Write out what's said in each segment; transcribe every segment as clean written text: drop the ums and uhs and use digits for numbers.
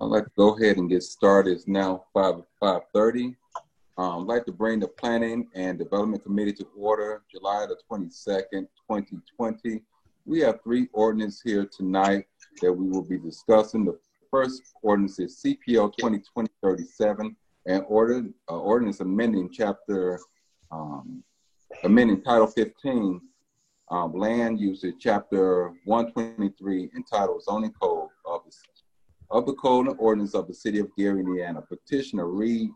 I'd like to go ahead and get started. It's now 5:30. I'd like to bring the Planning and Development Committee to order, July the 22nd, 2020. We have three ordinances here tonight that we will be discussing. The first ordinance is CPO 2020-37, and ordinance amending amending Title 15, Land Usage, Chapter 123, entitled Zoning Code of the Code and Ordinance of the City of Gary, Indiana. Petitioner Reed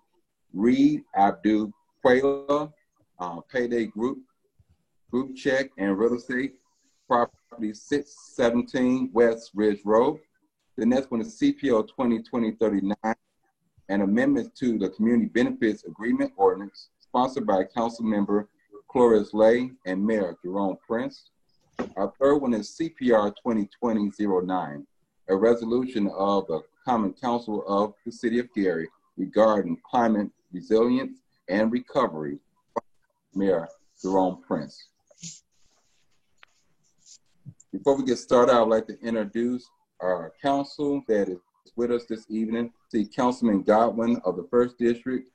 Abdul Quayla, Payday Group Check and Real Estate, property 617 West Ridge Road. The next one is CPO 2020-39, an amendment to the Community Benefits Agreement Ordinance, sponsored by Councilmember Cloris Lay and Mayor Jerome Prince. Our third one is CPR 2020-09, a resolution of the Common Council of the City of Gary regarding climate resilience and recovery. Mayor Jerome Prince. Before we get started, I would like to introduce our council that is with us this evening. See Councilman Godwin of the 1st District,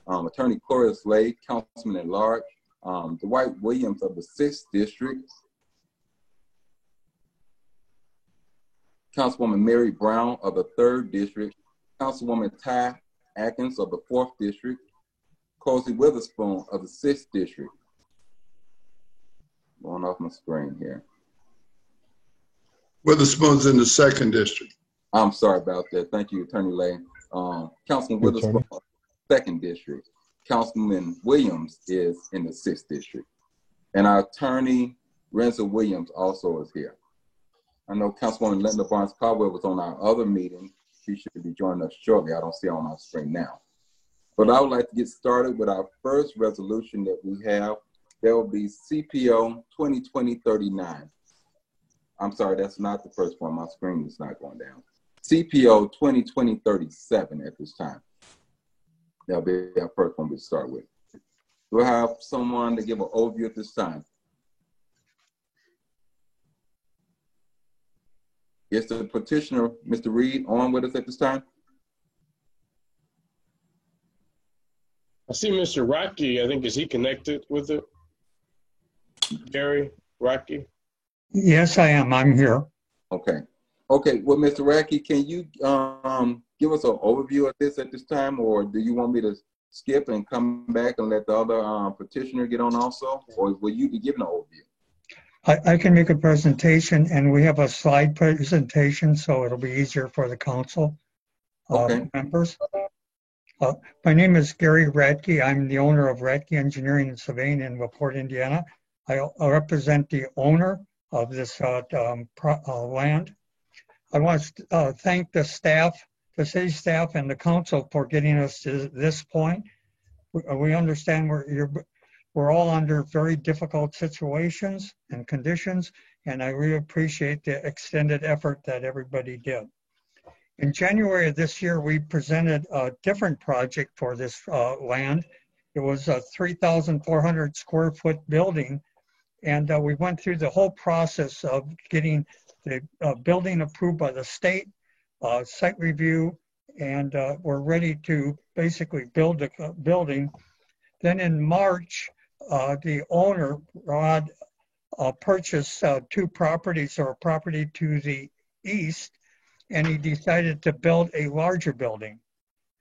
Attorney Cloris Lay, Councilman at Large, Dwight Williams of the 6th District, Councilwoman Mary Brown of the 3rd District, Councilwoman Ty Atkins of the 4th District, Cozy Witherspoon of the 6th District. Going off my screen here. Witherspoon's in the 2nd District. I'm sorry about that. Thank you, Attorney Lay. Councilman Witherspoon, 2nd District. Councilman Williams is in the 6th District. And our attorney, Renzo Williams, also is here. I know Councilwoman Linda Barnes-Caldwell was on our other meeting. She should be joining us shortly. I don't see her on our screen now. But I would like to get started with our first resolution that we have. There will be CPO 2020-39. I'm sorry, that's not the first one. My screen is not going down. CPO 2020-37 at this time. That'll be our first one we start with. We'll have someone to give an overview at this time. Is the petitioner, Mr. Reed, on with us at this time? I see Mr. Rocky. I think, is he connected with it? Gary Rocky? Yes, I am. I'm here. Okay. Okay. Well, Mr. Rocky, can you give us an overview of this at this time, or do you want me to skip and come back and let the other petitioner get on also, or will you be giving an overview? I can make a presentation, and we have a slide presentation, so it'll be easier for the council members. My name is Gary Radke. I'm the owner of Radke Engineering and Surveying in LaPorte, Indiana. I represent the owner of this land. I want to thank the staff, the city staff, and the council for getting us to this point. We understand we're all under very difficult situations and conditions, and I really appreciate the extended effort that everybody did. In January of this year, we presented a different project for this land. It was a 3,400 square foot building, and we went through the whole process of getting the building approved by the state, site review, and we're ready to basically build the building. Then in March, the owner, Rod, purchased two properties, or a property to the east, and he decided to build a larger building.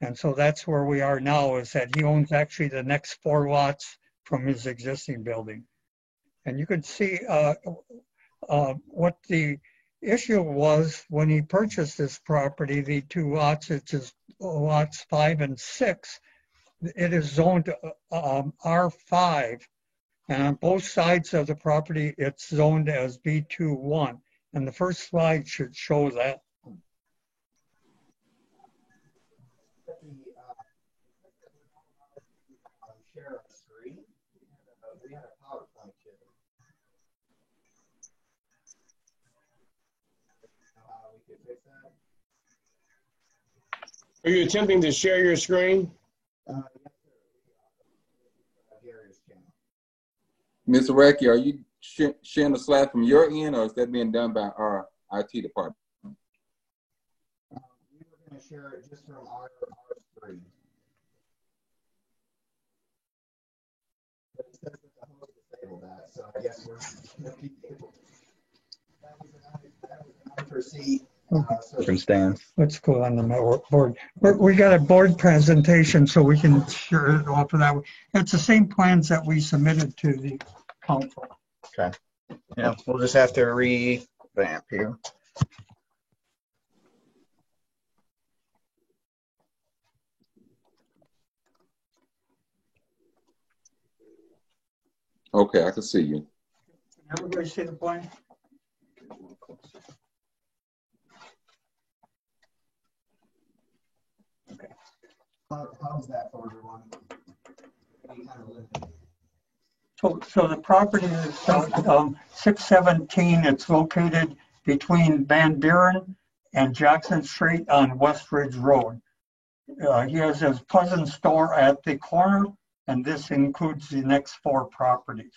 And so that's where we are now, is that he owns actually the next 4 lots from his existing building. And you can see what the issue was when he purchased this property, the 2 lots, which is lots 5 and 6. It is zoned R5, and on both sides of the property, it's zoned as B21. And the first slide should show that. Are you attempting to share your screen? Mr. Radke, are you sharing the slide from your end, or is that being done by our IT department? We were going to to share it just from our screen. But it says that the host disabled that, so I guess we're going to be able to. That was an unforeseen circumstance. Let's go on the board. We got a board presentation, so we can share it off of that. It's the same plans that we submitted to the council. Okay. Yeah, we'll just have to revamp here. Okay, I can see you. Can everybody see the plan? Okay. How's that for everyone? So the property is 617. It's located between Van Buren and Jackson Street on West Ridge Road. He has his cousin store at the corner, and this includes the next 4 properties.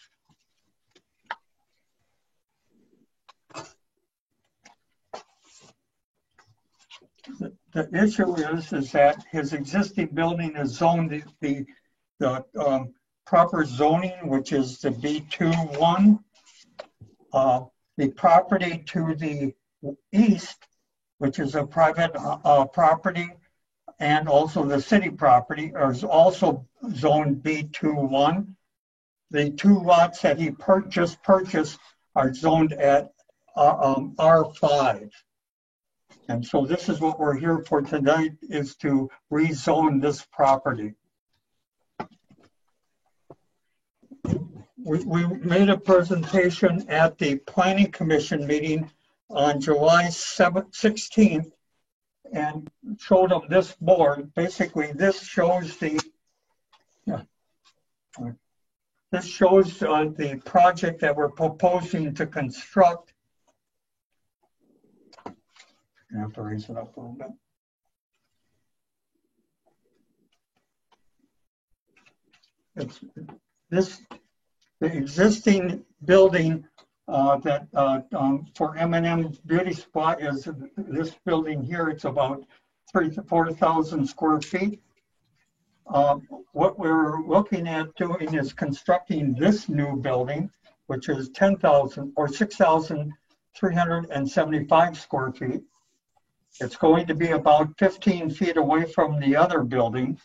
The issue is that his existing building is zoned the proper zoning, which is the B21. The property to the east, which is a private property, and also the city property is also zoned B21. The 2 lots that he purchased are zoned at R5. And so this is what we're here for tonight, is to rezone this property. We made a presentation at the Planning Commission meeting on July 16th and showed them this board. Basically, this shows the the project that we're proposing to construct. I have to raise it up a little bit. It's the existing building that for M&M Beauty Supply is this building here. It's about 3,000 to 4,000 square feet. What we're looking at doing is constructing this new building, which is 10,000 or 6,375 square feet. It's going to be about 15 feet away from the other building.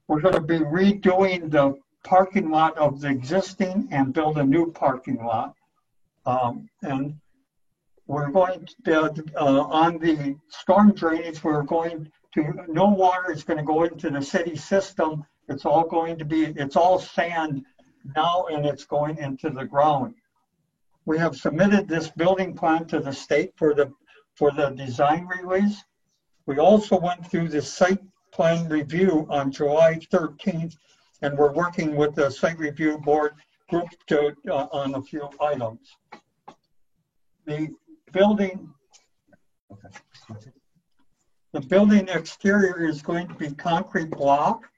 We're going to be redoing the parking lot of the existing and build a new parking lot. And we're going to, on the storm drainage, we're going to, no water is going to go into the city system. It's all going to be, it's all sand now, and it's going into the ground. We have submitted this building plan to the state for the design release. We also went through the site plan review on July 13th, and we're working with the site review board group to, on a few items. The building exterior is going to be concrete block.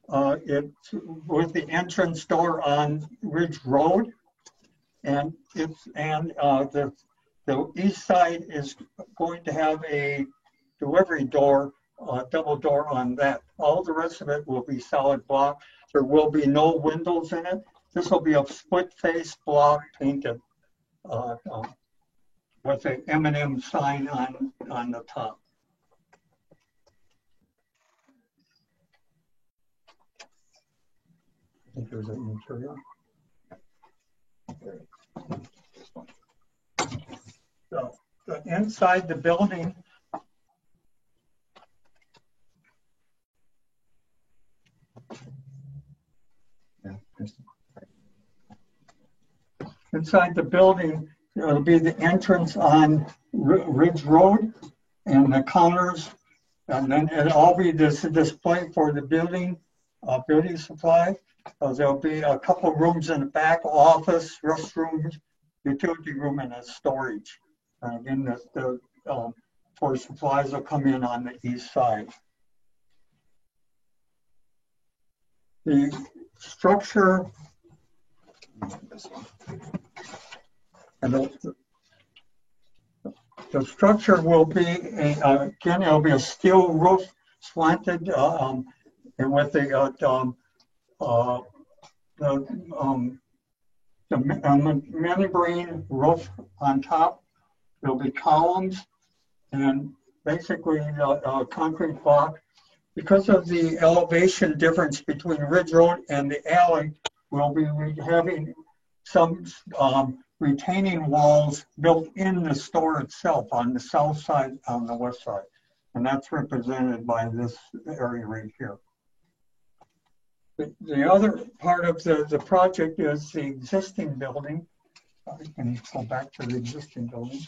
It's with the entrance door on Ridge Road, and the east side is going to have a delivery door, double door on that. All the rest of it will be solid block. There will be no windows in it. This will be a split face block painted with an M&M sign on the top. I think there's a material. So inside the building, it'll be the entrance on Ridge Road and the counters, and then it'll all be this display for the building, beauty supply. There'll be a couple rooms in the back, office, restrooms, utility room, and a storage. And again, for supplies will come in on the east side. The structure and The structure will be, again, it'll be a steel roof slanted and with the membrane roof on top. There'll be columns and basically concrete block. Because of the elevation difference between Ridge Road and the alley, we'll be having some retaining walls built in the store itself on the south side, on the west side. And that's represented by this area right here. The other part of the project is the existing building. I can go back to the existing building.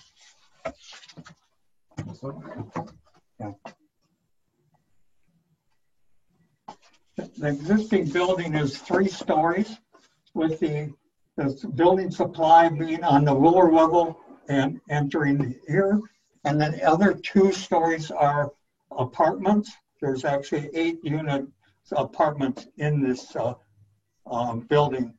Yeah. The existing building is 3 stories with the building supply being on the lower level and entering here. And then the other 2 stories are apartments. There's actually 8-unit apartments in this building.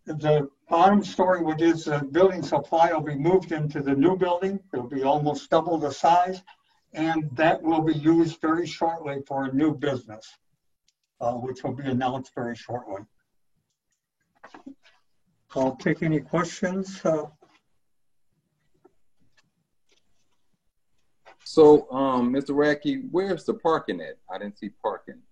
The bottom story, which is the building supply, will be moved into the new building. It'll be almost double the size. And that will be used very shortly for a new business, which will be announced very shortly. I'll take any questions. So, Mr. Radke, where's the parking at? I didn't see parking.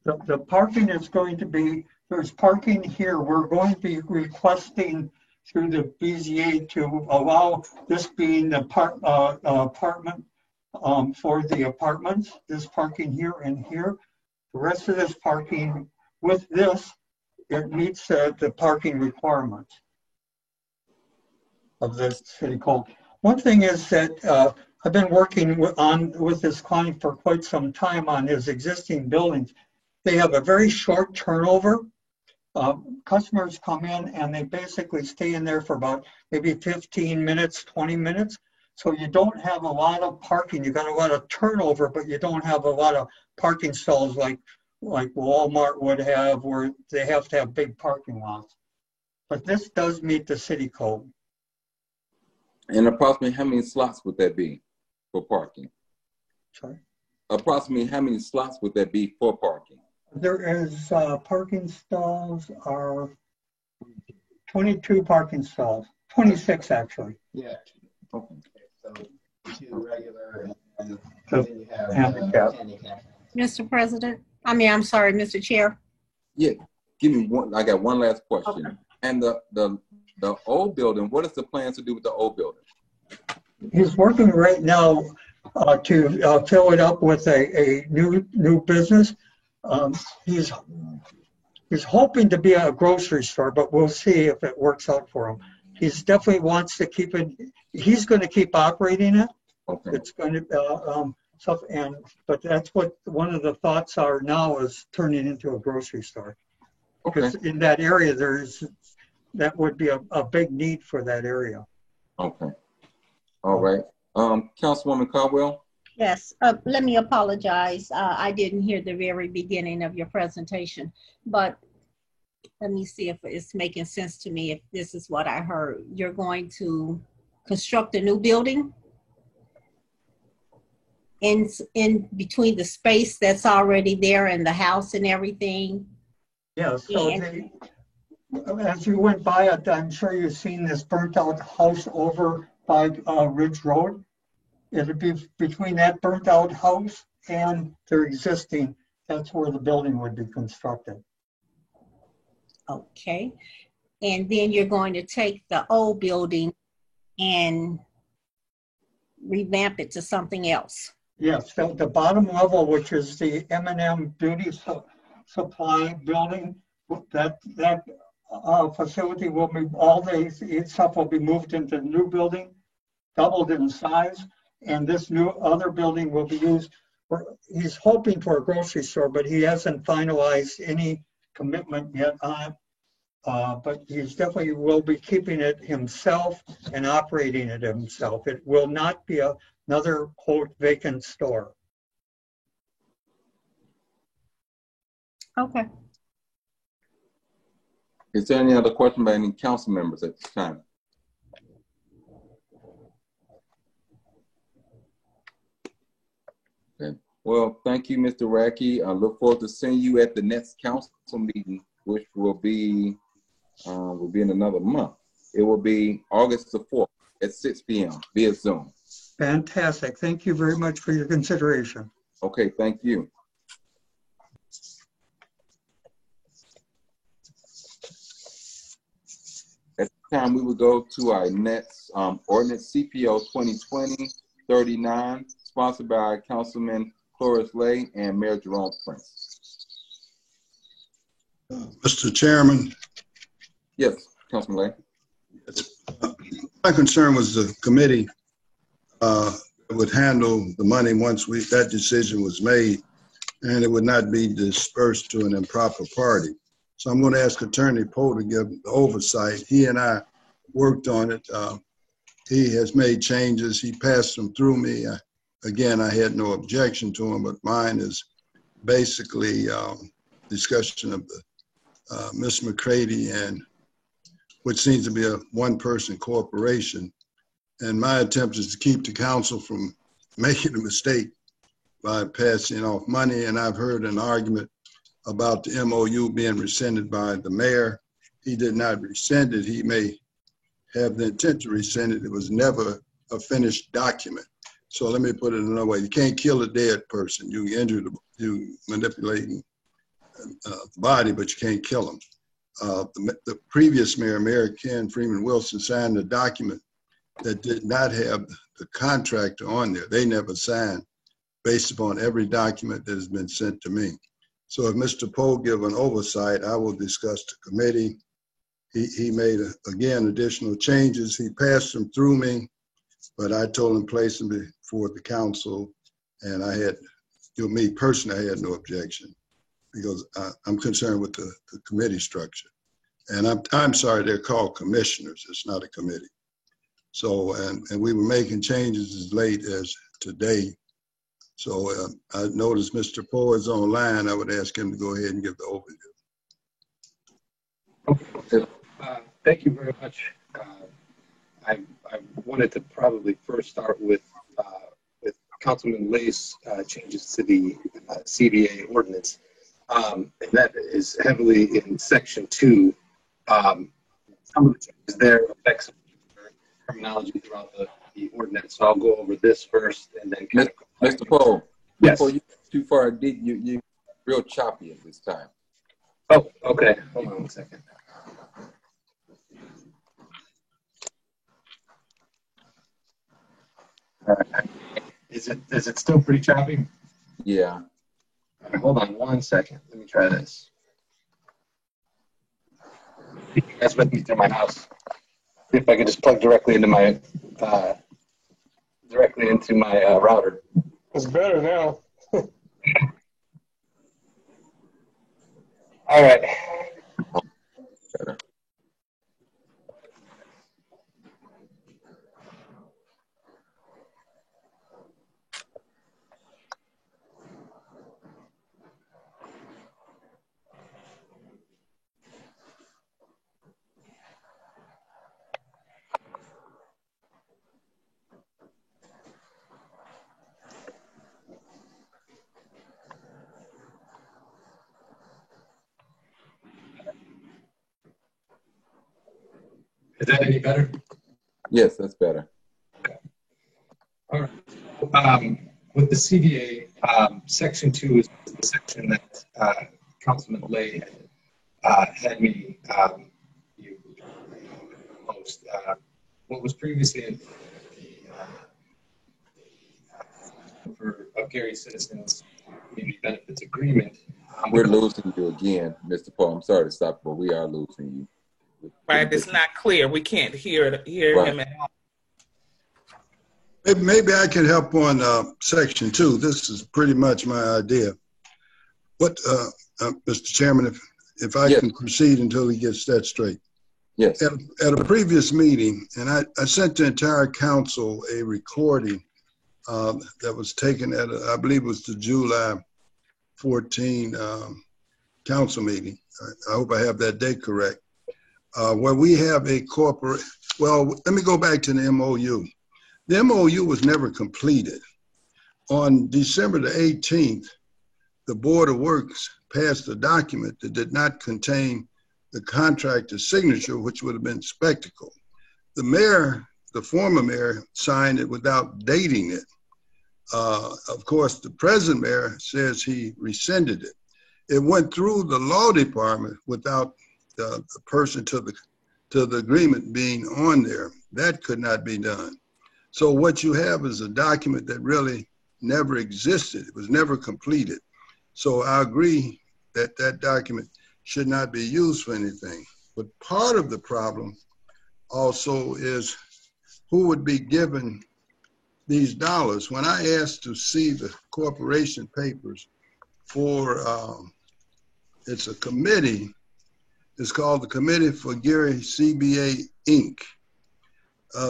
The parking is going to be, there's parking here. We're going to be requesting through the BZA to allow this being the apartment for the apartments, this parking here and here. The rest of this parking with this, it meets the parking requirements of the city code. One thing is that I've been working with this client for quite some time on his existing buildings. They have a very short turnover. Customers come in and they basically stay in there for about maybe 15 minutes, 20 minutes. So you don't have a lot of parking. You got a lot of turnover, but you don't have a lot of parking stalls like Walmart would have, where they have to have big parking lots. But this does meet the city code. And approximately how many slots would that be for parking? Sorry? Approximately how many slots would that be for parking? There is parking stalls are 22 parking stalls, 26 actually. Yeah. Okay. So 2 regular and So, then you have handicap. handicap. Mr. President, I'm sorry, Mr. Chair. Yeah, give me one. I got one last question. Okay. And the old building, what is the plan to do with the old building? He's working right now to fill it up with a new business. He's hoping to be a grocery store, but we'll see if it works out for him. He's definitely wants to keep it. He's going to keep operating it. Okay. It's going to stuff, but that's what one of the thoughts are now, is turning into a grocery store. Because in that area, that would be a big need for that area. Okay. All right. Councilwoman Caldwell? Yes, let me apologize. I didn't hear the very beginning of your presentation, but let me see if it's making sense to me, if this is what I heard. You're going to construct a new building in between the space that's already there and the house and everything? Yeah, so as you went by it, I'm sure you've seen this burnt out house over by Ridge Road. It'd be between that burnt out house and their existing, that's where the building would be constructed. Okay. And then you're going to take the old building and revamp it to something else. Yes, the bottom level, which is the M&M Beauty Supply building, that facility will be, all the stuff will be moved into the new building, doubled in size, and this new other building will be used for, he's hoping for a grocery store, but he hasn't finalized any commitment yet on it. But he's definitely will be keeping it himself and operating it himself. It will not be another quote vacant store. Okay. Is there any other question by any council members at this time? Okay. Well, thank you, Mr. Radke. I look forward to seeing you at the next council meeting, which will be in another month. It will be August the 4th at 6 p.m. via Zoom. Fantastic. Thank you very much for your consideration. Okay, thank you. At this time, we will go to our next ordinance, CPO 2020-39, sponsored by Councilman Cloris Lay and Mayor Jerome Prince. Mr. Chairman. Yes, Councilman Lay. My concern was the committee would handle the money once that decision was made, and it would not be dispersed to an improper party. So I'm going to ask Attorney Poe to give the oversight. He and I worked on it. He has made changes. He passed them through me. Again, I had no objection to them, but mine is basically discussion of the Ms. McCready, and which seems to be a one-person corporation. And my attempt is to keep the council from making a mistake by passing off money. And I've heard an argument about the MOU being rescinded by the mayor. He did not rescind it. He may have the intent to rescind it. It was never a finished document. So let me put it another way. You can't kill a dead person. You injure you manipulating the body, but you can't kill them. The previous mayor, Mayor Ken Freeman Wilson, signed a document that did not have the contractor on there. They never signed, based upon every document that has been sent to me. So if Mr. Poe give an oversight, I will discuss the committee. He made, again, additional changes. He passed them through me, but I told him place them before the council, and I had, me personally, I had no objection because I'm concerned with the committee structure. And I'm sorry, they're called commissioners. It's not a committee. So, and we were making changes as late as today. So I noticed Mr. Poe is online. I would ask him to go ahead and give the overview. Okay. Thank you very much. I wanted to probably first start with Councilman Lay's changes to the CBA ordinance. And that is heavily in section 2. Some of the changes there affect some terminology throughout the ordinance. So I'll go over this first and then kind of go back. Mr. Poe, yes. Before you get too far, you real choppy at this time. Oh, okay. Hold on 1 second. All right. Is it still pretty choppy? Yeah. All right, hold on 1 second. Let me try this. You guys with me through my house. See if I could just plug directly into my router. It's better now. All right. Better. Is that any better? Yes, that's better. Okay. All right. With the CDA, section 2 is the section that Councilman Lay had me post. What was previously in of Gary Citizens Community Benefits Agreement. We're losing you again, Mr. Paul. I'm sorry to stop, but we are losing you. Right, it's not clear. We can't hear Right. him at all. Maybe I can help on section 2. This is pretty much my idea. What, Mr. Chairman, if I Yes. can proceed until he gets that straight. Yes. At a previous meeting, and I sent the entire council a recording that was taken at, I believe it was the July 14 council meeting. I hope I have that date correct. Where we have a corporate, well, let me go back to the MOU. The MOU was never completed. On December the 18th, the Board of Works passed a document that did not contain the contractor's signature, which would have been spectacle. The mayor, the former mayor, signed it without dating it. Of course, the present mayor says he rescinded it. It went through the law department without the person to the agreement being on there. That could not be done. So what you have is a document that really never existed. It was never completed. So I agree that that document should not be used for anything. But part of the problem also is who would be given these dollars. When I asked to see the corporation papers for, it's a committee, it's called the Committee for Gary CBA Inc.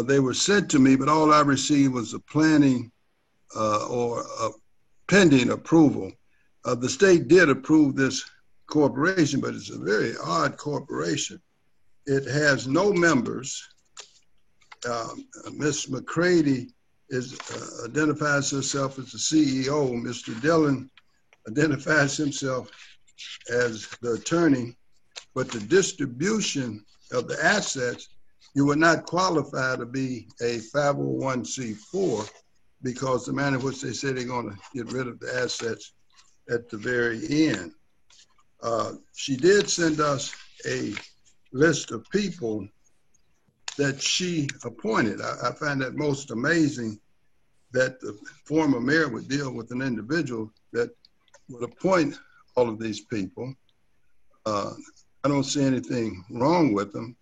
They were sent to me, but all I received was a planning or a pending approval. The state did approve this corporation, but it's a very odd corporation. It has no members. Ms. McCready identifies herself as the CEO. Mr. Dillon identifies himself as the attorney, but the distribution of the assets, you would not qualify to be a 501c4 because the manner in which they say they're going to get rid of the assets at the very end. She did send us a list of people that she appointed. I find that most amazing that the former mayor would deal with an individual that would appoint all of these people. I don't see anything wrong with them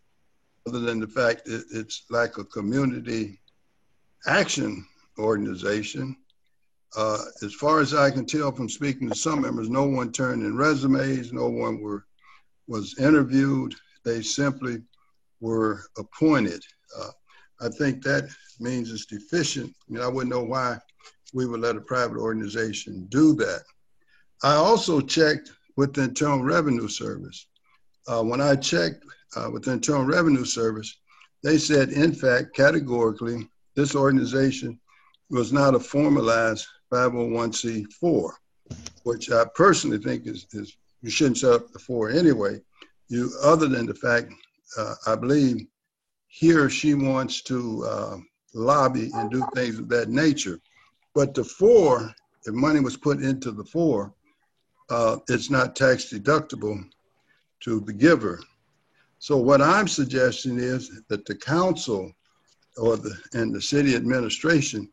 other than the fact that it's like a community action organization. As far as I can tell from speaking to some members, no one turned in resumes, no one was interviewed. They simply were appointed. I think that means it's deficient. I mean, I wouldn't know why we would let a private organization do that. I also checked with the Internal Revenue Service. When I checked with the Internal Revenue Service, they said, in fact, categorically, this organization was not a formalized 501c4, which I personally think is you shouldn't set up the 4 anyway. Other than the fact, I believe he or she wants to lobby and do things of that nature. But the 4, if money was put into the 4, it's not tax deductible to the giver. So what I'm suggesting is that the council and the city administration,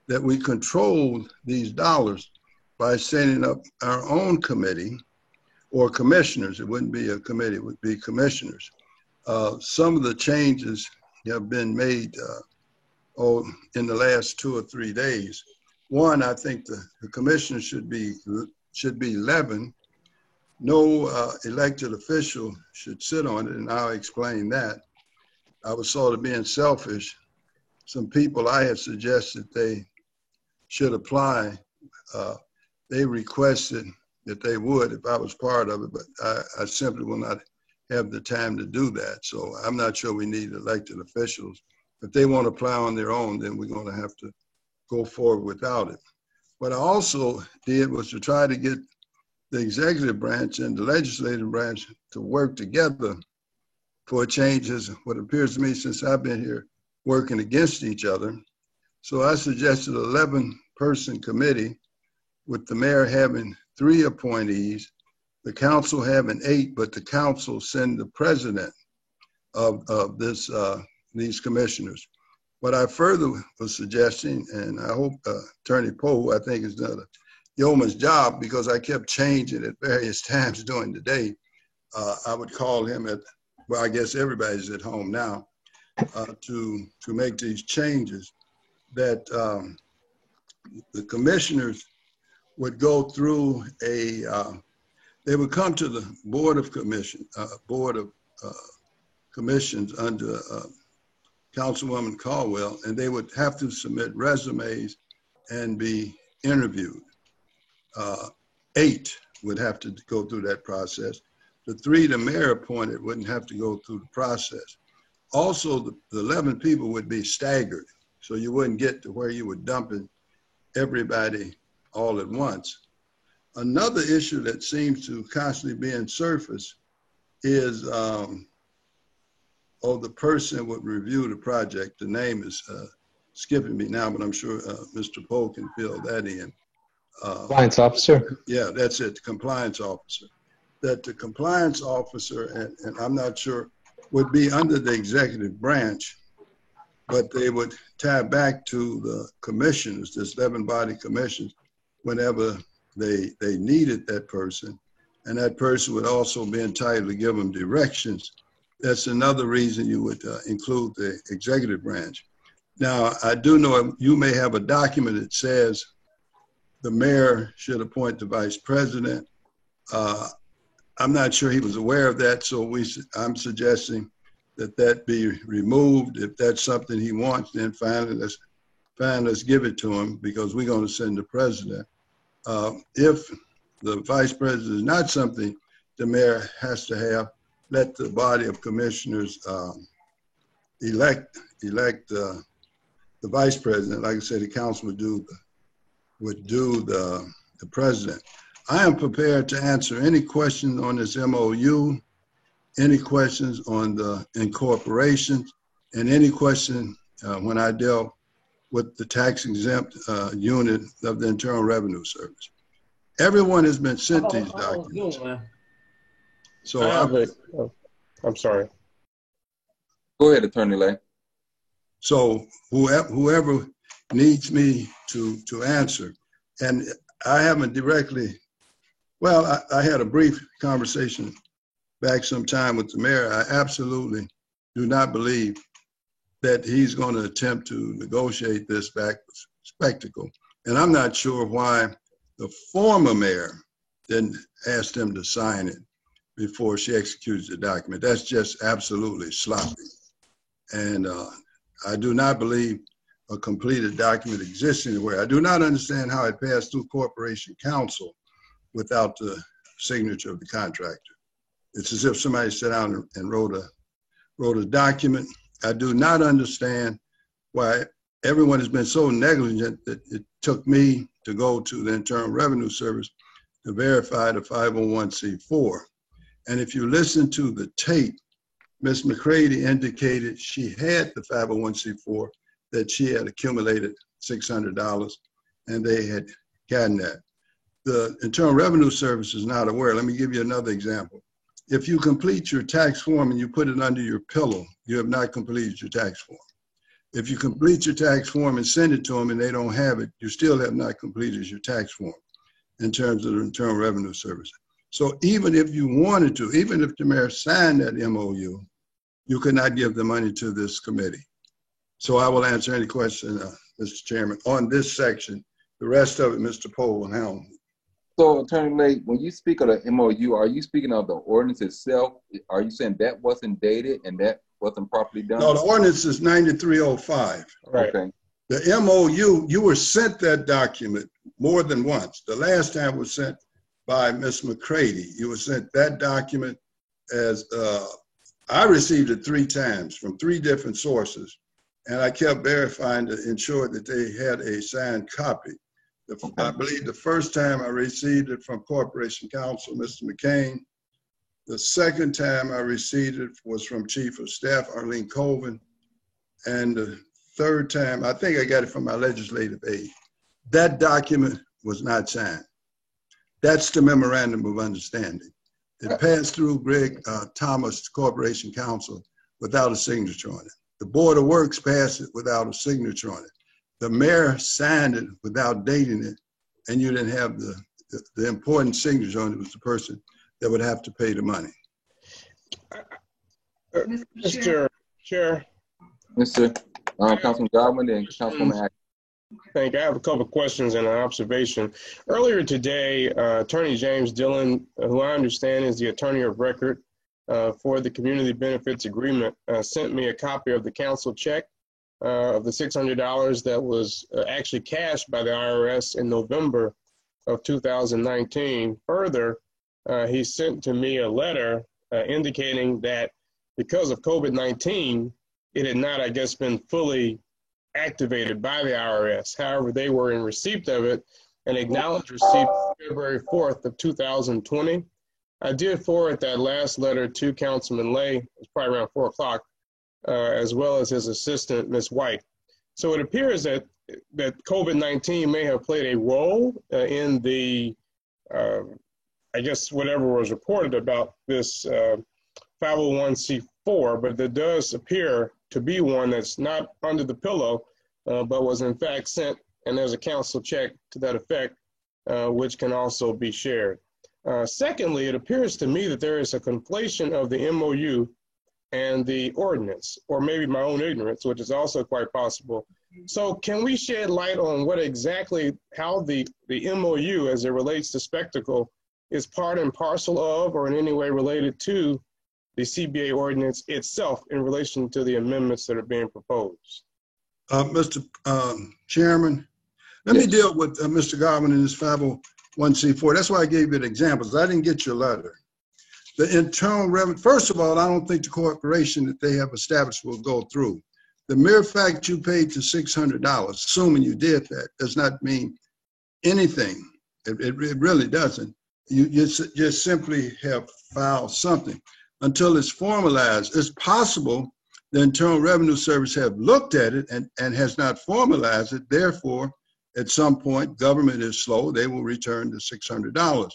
that we control these dollars by setting up our own committee or commissioners. It wouldn't be a committee, it would be commissioners. Some of the changes have been made in the last 2 or 3 days. One, I think the commissioners should be 11. No elected official should sit on it, and I'll explain that. I was sort of being selfish. Some people I had suggested they should apply. They requested that they would if I was part of it, but I simply will not have the time to do that. So I'm not sure we need elected officials. If they want to apply on their own, then we're going to have to go forward without it. What I also did was to try to get the executive branch and the legislative branch to work together for changes, what appears to me since I've been here, working against each other. So I suggested an 11-person committee with the mayor having 3 appointees, the council having 8, but the council send the president of these commissioners. What I further was suggesting, and I hope Attorney Poe, who I think has done a yeoman's job because I kept changing at various times during the day, I would call him well, I guess everybody's at home now, to make these changes, that the commissioners would go through they would come to the Board of Commissions under Councilwoman Caldwell, and they would have to submit resumes and be interviewed. 8 would have to go through that process. The 3 the mayor appointed wouldn't have to go through the process. Also, the 11 people would be staggered, so you wouldn't get to where you were dumping everybody all at once. Another issue that seems to constantly be in surface is the person would review the project. The name is skipping me now, but I'm sure Mr. Poe can fill that in. Compliance officer? Yeah, that's it, the compliance officer. That the compliance officer, and I'm not sure, would be under the executive branch, but they would tie back to the commissioners, this 11-body commissions, whenever they needed that person. And that person would also be entitled to give them directions. That's another reason you would include the executive branch. Now, I do know you may have a document that says the mayor should appoint the vice president. I'm not sure he was aware of that, so I'm suggesting that be removed. If that's something he wants, then let's give it to him, because we're going to send the president. If the vice president is not something the mayor has to have, let the body of commissioners elect the vice president. Like I said, the council would do the president. I am prepared to answer any questions on this MOU, any questions on the incorporation, and any question when I dealt with the tax exempt unit of the Internal Revenue Service. Everyone has been sent these documents. So I'm sorry. Go ahead, Attorney Lay. So whoever needs me to answer, and I haven't directly, well, I had a brief conversation back some time with the mayor. I absolutely do not believe that he's going to attempt to negotiate this back spectacle. And I'm not sure why the former mayor didn't ask them to sign it before she executes the document. That's just absolutely sloppy. And I do not believe a completed document exists anywhere. I do not understand how it passed through Corporation Council without the signature of the contractor. It's as if somebody sat down and wrote a document. I do not understand why everyone has been so negligent that it took me to go to the Internal Revenue Service to verify the 501c4. And if you listen to the tape, Ms. McCready indicated she had the 501c4, that she had accumulated $600 and they had gotten that. The Internal Revenue Service is not aware. Let me give you another example. If you complete your tax form and you put it under your pillow, you have not completed your tax form. If you complete your tax form and send it to them and they don't have it, you still have not completed your tax form in terms of the Internal Revenue Service. So even if you wanted to, even if the mayor signed that MOU, you could not give the money to this committee. So I will answer any question, Mr. Chairman, on this section. The rest of it, Mr. Poe will handle. So, Attorney Lay, when you speak of the MOU, are you speaking of the ordinance itself? Are you saying that wasn't dated and that wasn't properly done? No, the ordinance is 9305. Right. Okay. The MOU, you were sent that document more than once. The last time was sent by Ms. McCready. You were sent that document as, I received it 3 times from 3 different sources. And I kept verifying to ensure that they had a signed copy. I believe the first time I received it from Corporation Counsel, Mr. McCain. The second time I received it was from Chief of Staff, Arlene Colvin. And the third time, I think I got it from my legislative aide. That document was not signed. That's the memorandum of understanding. It passed through Greg Thomas Corporation Counsel without a signature on it. The Board of Works passed it without a signature on it. The mayor signed it without dating it, and you didn't have the important signature on it. Was the person that would have to pay the money. Mr. Chair. Mr. Councilman Godwin and Councilwoman Atkins. Thank you. I have a couple of questions and an observation. Earlier today, Attorney James Dillon, who I understand is the attorney of record for the Community Benefits Agreement, sent me a copy of the council check of the $600 that was actually cashed by the IRS in November of 2019. Further, he sent to me a letter indicating that because of COVID-19, it had not, I guess, been fully activated by the IRS. However, they were in receipt of it and acknowledged receipt February 4th of 2020. I did forward that last letter to Councilman Lay. It was probably around 4 o'clock, as well as his assistant, Ms. White. So it appears that COVID-19 may have played a role in the, I guess, whatever was reported about this 501c4, but there does appear to be one that's not under the pillow, but was in fact sent, and there's a council check to that effect, which can also be shared. Secondly, it appears to me that there is a conflation of the MOU and the ordinance, or maybe my own ignorance, which is also quite possible. So can we shed light on what exactly, how the MOU as it relates to Spectacle is part and parcel of, or in any way related to the CBA ordinance itself in relation to the amendments that are being proposed? Mr. Chairman, let me deal with Mr. Garvin and his 501c4. That's why I gave you the examples. I didn't get your letter. The internal revenue, first of all, I don't think the corporation that they have established will go through. The mere fact you paid to $600, assuming you did that, does not mean anything. It really doesn't. You just simply have filed something until it's formalized. It's possible the Internal Revenue Service have looked at it and has not formalized it. Therefore, at some point, government is slow. They will return the $600.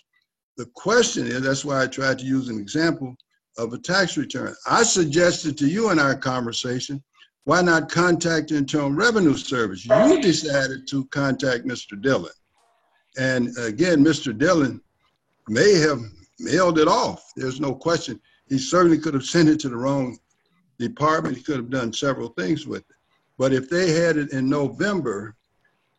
The question is, that's why I tried to use an example of a tax return. I suggested to you in our conversation, why not contact the Internal Revenue Service? You decided to contact Mr. Dillon. And again, Mr. Dillon may have mailed it off. There's no question. He certainly could have sent it to the wrong department. He could have done several things with it. But if they had it in November,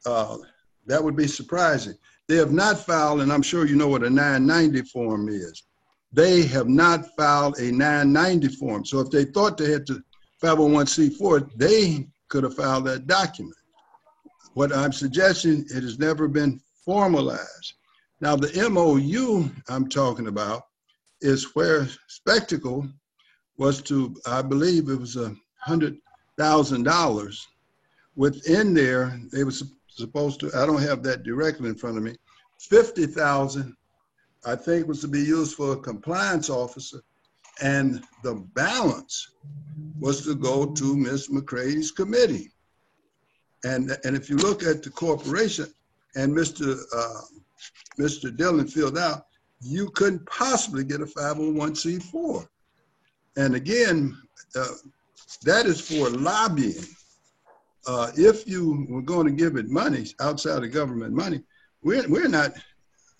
that would be surprising. They have not filed, and I'm sure you know what a 990 form is. They have not filed a 990 form. So if they thought they had to 501c4, they could have filed that document. What I'm suggesting, it has never been formalized. Now the MOU I'm talking about is where Spectacle was to, I believe it was $100,000. Within there, they were supposed to, I don't have that directly in front of me, $50,000 I think was to be used for a compliance officer, and the balance was to go to Ms. McCrady's committee. And if you look at the corporation, and Mr. Dillon filled out, you couldn't possibly get a 501c4. And again, that is for lobbying. If you were going to give it money, outside of government money, we're not,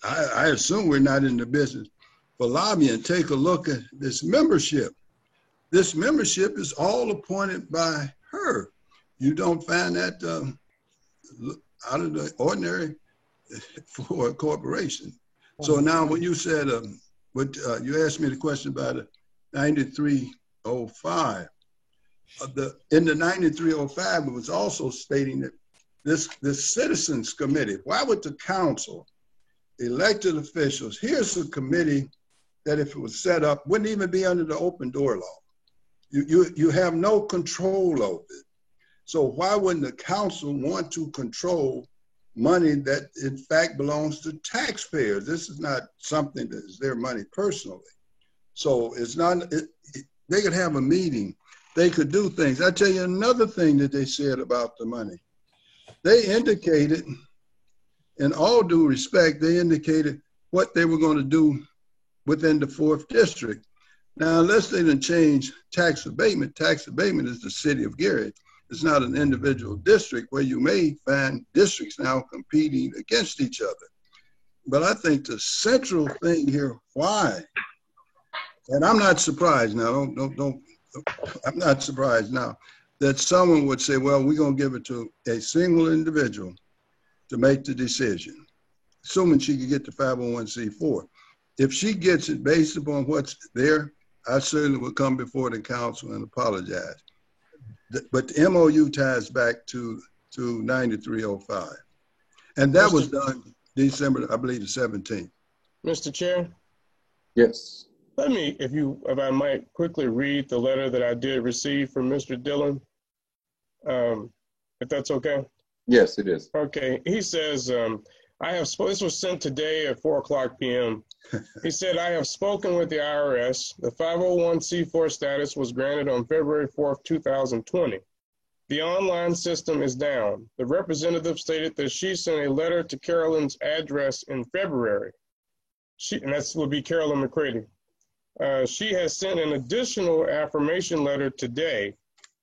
I assume we're not in the business for lobbying. Take a look at this membership. This membership is all appointed by her. You don't find that out of the ordinary for a corporation. So now when you said, you asked me the question about the 9305, in the 9305, it was also stating that this citizens committee, why would the council, elected officials, here's a committee that if it was set up, wouldn't even be under the open door law. You have no control over it. So why wouldn't the council want to control money that in fact belongs to taxpayers? This is not something that is their money personally. So it's not, they could have a meeting. They could do things. I tell you another thing that they said about the money. They indicated, in all due respect, they indicated what they were going to do within the 4th district. Now, unless they didn't change tax abatement is the city of Gary. It's not an individual district where you may find districts now competing against each other. But I think the central thing here, why, and I'm not surprised now, I'm not surprised now that someone would say, well, we're going to give it to a single individual to make the decision, assuming she could get the 501c4. If she gets it based upon what's there, I certainly would come before the council and apologize. But the MOU ties back to 9305. And that was done December, I believe, the 17th. Mr. Chair? Yes. Let me, if I might quickly read the letter that I did receive from Mr. Dillon. It if that's okay? Yes, it is. Okay. He says, this was sent today at 4:00 p.m. He said, I have spoken with the IRS. The 501c4 status was granted on February 4th, 2020. The online system is down. The representative stated that she sent a letter to Carolyn's address in February. And that would be Carolyn McCready. She has sent an additional affirmation letter today.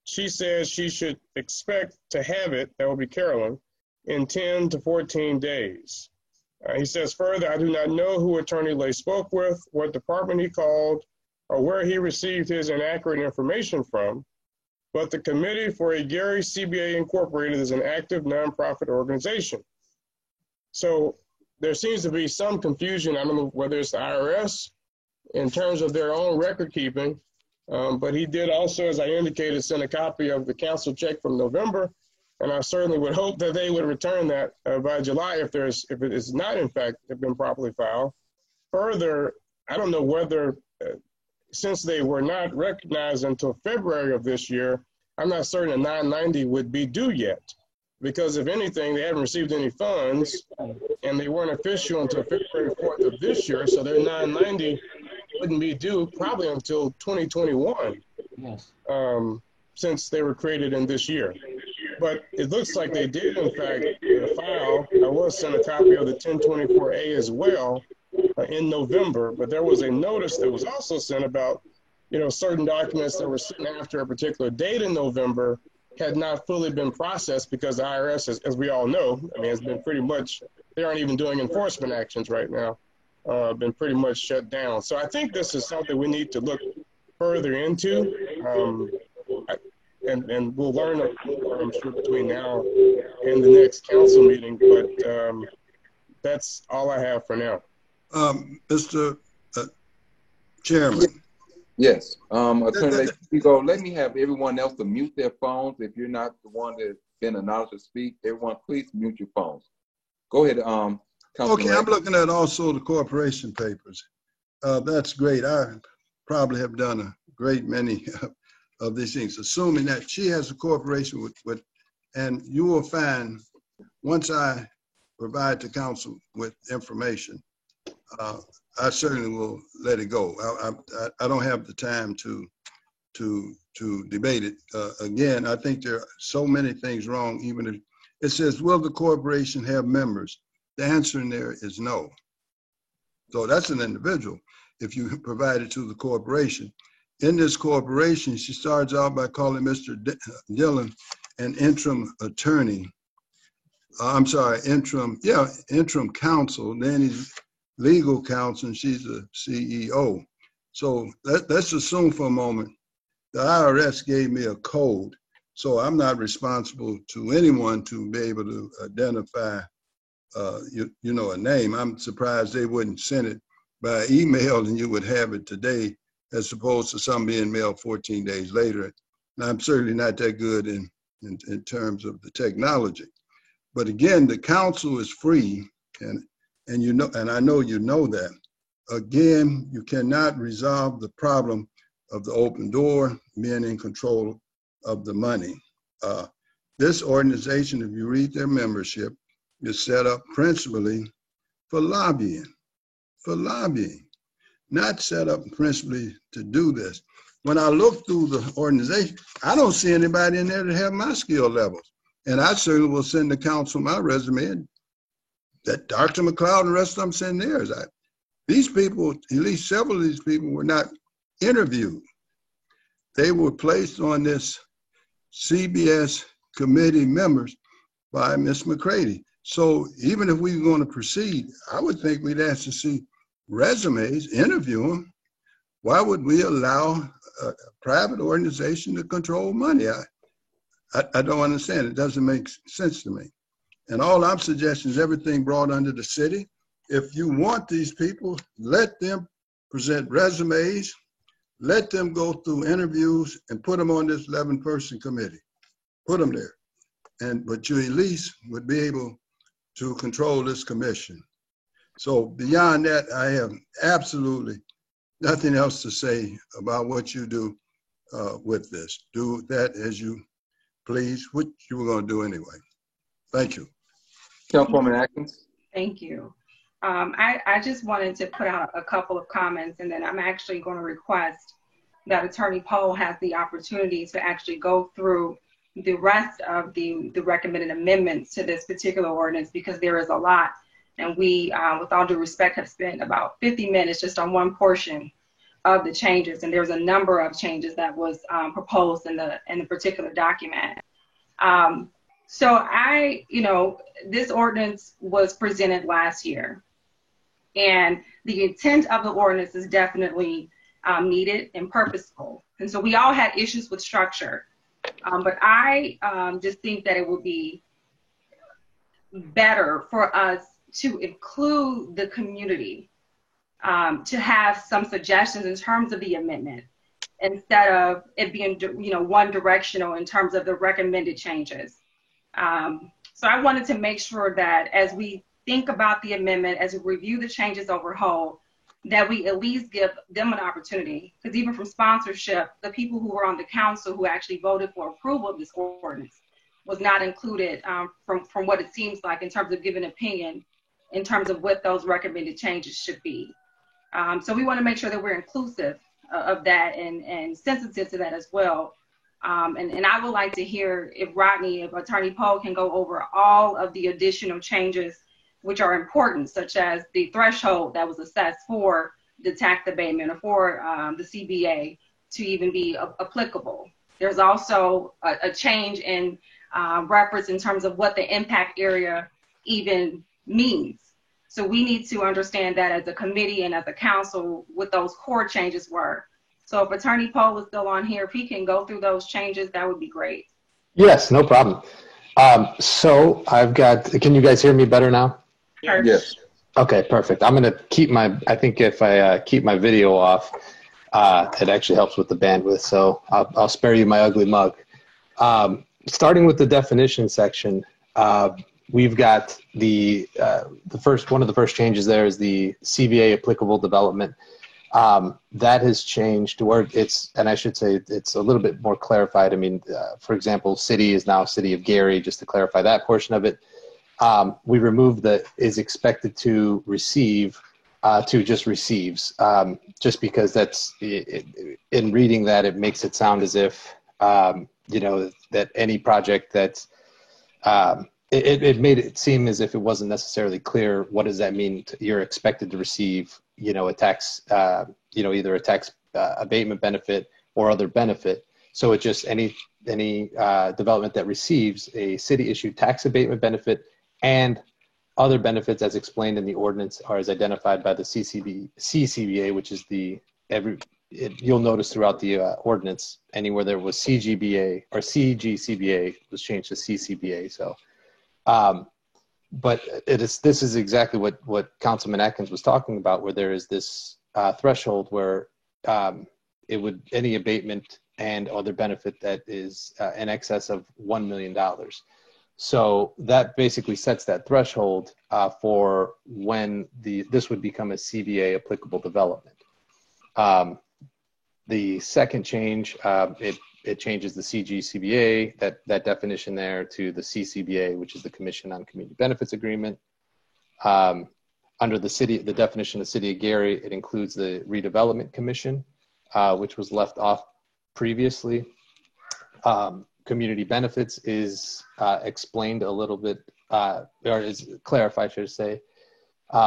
She says she should expect to have it, that will be Carolyn, in 10 to 14 days. He says further, I do not know who Attorney Lay spoke with, what department he called, or where he received his inaccurate information from, but the Committee for a Gary CBA Incorporated is an active nonprofit organization. So there seems to be some confusion. I don't know whether it's the IRS in terms of their own record keeping, but he did also, as I indicated, send a copy of the council check from November. And I certainly would hope that they would return that by July if it is not, in fact, been properly filed. Further, I don't know whether, since they were not recognized until February of this year, I'm not certain a 990 would be due yet. Because if anything, they haven't received any funds and they weren't official until February 4th of this year. So their 990 wouldn't be due probably until 2021. Yes. Since they were created in this year. But it looks like they did, in fact, file. I was sent a copy of the 1024A as well in November, but there was a notice that was also sent about, certain documents that were sent after a particular date in November had not fully been processed because the IRS, as we all know, has been pretty much, they aren't even doing enforcement actions right now, been pretty much shut down. So I think this is something we need to look further into. And we'll learn, I'm sure, between now and the next council meeting, but that's all I have for now. Mr. Chairman. Yes. Attorney Lay, let me have everyone else to mute their phones. If you're not the one that's been acknowledged to speak, everyone, please mute your phones. Go ahead, Okay, I'm looking at also the corporation papers. That's great. I probably have done a great many of these things, assuming that she has a corporation with, and you will find, once I provide the council with information, I certainly will let it go. I don't have the time to debate it. Again, I think there are so many things wrong, even if it says, will the corporation have members? The answer in there is no. So that's an individual if you provide it to the corporation. In this corporation, she starts out by calling Mr. Dillon an interim attorney. Interim counsel. Then he's legal counsel, and she's a CEO. So let's assume for a moment the IRS gave me a code, so I'm not responsible to anyone to be able to identify, a name. I'm surprised they wouldn't send it by email and you would have it today, as opposed to some being mailed 14 days later. And I'm certainly not that good in terms of the technology. But again, the council is free, and I know you know that. Again, you cannot resolve the problem of the open door, being in control of the money. This organization, if you read their membership, is set up principally for lobbying, not set up principally to do this. When I look through the organization, I don't see anybody in there that have my skill levels. And I certainly will send the council my resume, and that Dr. McLeod and the rest of them send theirs. These people, at least several of these people, were not interviewed. They were placed on this CBS committee members by Ms. McCready. So even if we were going to proceed, I would think we'd ask to see resumes, interview them. Why would we allow a private organization to control money? I don't understand. It doesn't make sense to me. And all I'm suggesting is everything brought under the city. If you want these people, let them present resumes, let them go through interviews and put them on this 11-person committee. Put them there. But you at least would be able to control this commission. So beyond that, I have absolutely nothing else to say about what you do with this. Do that as you please, what you were going to do anyway. Thank you. Councilwoman Atkins. Thank you. I just wanted to put out a couple of comments, and then I'm actually going to request that Attorney Poe has the opportunity to actually go through the rest of the recommended amendments to this particular ordinance, because there is a lot. And we, with all due respect, have spent about 50 minutes just on one portion of the changes. And there's a number of changes that was proposed in the particular document. So this ordinance was presented last year. And the intent of the ordinance is definitely needed and purposeful. And so we all had issues with structure. But I just think that it would be better for us to include the community, to have some suggestions in terms of the amendment, instead of it being, one directional in terms of the recommended changes. So I wanted to make sure that as we think about the amendment, as we review the changes overall, that we at least give them an opportunity, because even from sponsorship, the people who were on the council who actually voted for approval of this ordinance was not included from what it seems like in terms of giving opinion in terms of what those recommended changes should be. So we want to make sure that we're inclusive of that and sensitive to that as well. And I would like to hear if Attorney Poe can go over all of the additional changes which are important, such as the threshold that was assessed for the tax abatement or for the CBA to even be applicable. There's also a change in reference in terms of what the impact area even means. So we need to understand that as a committee and as a council what those core changes were. So if Attorney Poe is still on here, if he can go through those changes, that would be great. Yes, no problem. So I've got, can you guys hear me better now? Yes. Okay, perfect. I'm going to keep I think if I keep my video off, it actually helps with the bandwidth. So I'll spare you my ugly mug. Starting with the definition section, we've got one of the first changes there is the CBA applicable development. That has changed to where and I should say it's a little bit more clarified. I mean, for example, city is now City of Gary, just to clarify that portion of it. We removed the is expected to receive to just receives, just because that's, in reading that, it makes it sound as if, that any project that's, it made it seem as if it wasn't necessarily clear what does that mean you're expected to receive, a tax, either a tax abatement benefit or other benefit. So it just any development that receives a city issued tax abatement benefit and other benefits as explained in the ordinance are as identified by the CCBA, which is you'll notice throughout the ordinance, anywhere there was CGBA or CGCBA was changed to CCBA. So, but this is exactly what Councilman Atkins was talking about, where there is this threshold where any abatement and other benefit that is in excess of $1 million. So that basically sets that threshold for when this would become a CBA applicable development. The second change, it changes the CGCBA, that definition there, to the CCBA, which is the Commission on Community Benefits Agreement. Under the definition of City of Gary, it includes the Redevelopment Commission, which was left off previously. Community benefits is explained a little bit, or is clarified, should I say,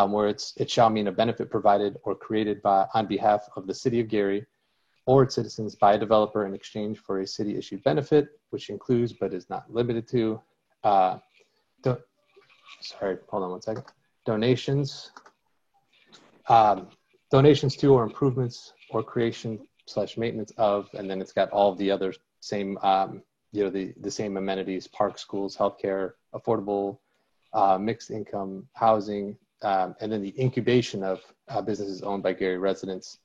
where it shall mean a benefit provided or created on behalf of the City of Gary or its citizens by a developer in exchange for a city-issued benefit, which includes but is not limited to, donations, donations to or improvements or creation/maintenance of, and then it's got all of the other same, the same amenities: parks, schools, healthcare, affordable, mixed income housing, and then the incubation of businesses owned by Gary residents,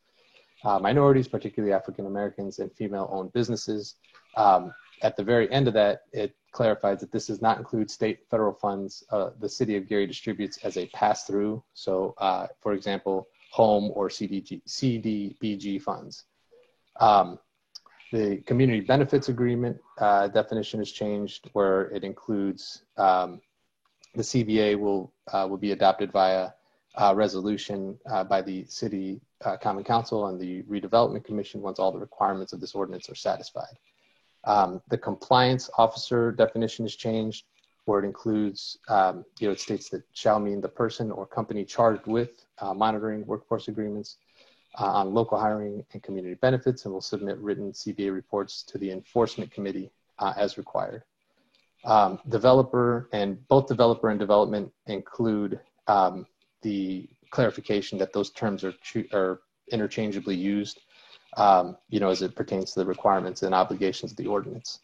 minorities, particularly African Americans, and female-owned businesses. At the very end of that, it clarifies that this does not include state and federal funds the City of Gary distributes as a pass-through. So, for example, home or CDBG funds. The community benefits agreement definition has changed, where it includes the CBA will be adopted via resolution by the City Common Council and the Redevelopment Commission once all the requirements of this ordinance are satisfied. The compliance officer definition has changed, where it includes, it states that shall mean the person or company charged with monitoring workforce agreements on local hiring and community benefits, and will submit written CBA reports to the enforcement committee as required. Developer and development include the clarification that those terms are interchangeably used, as it pertains to the requirements and obligations of the ordinance.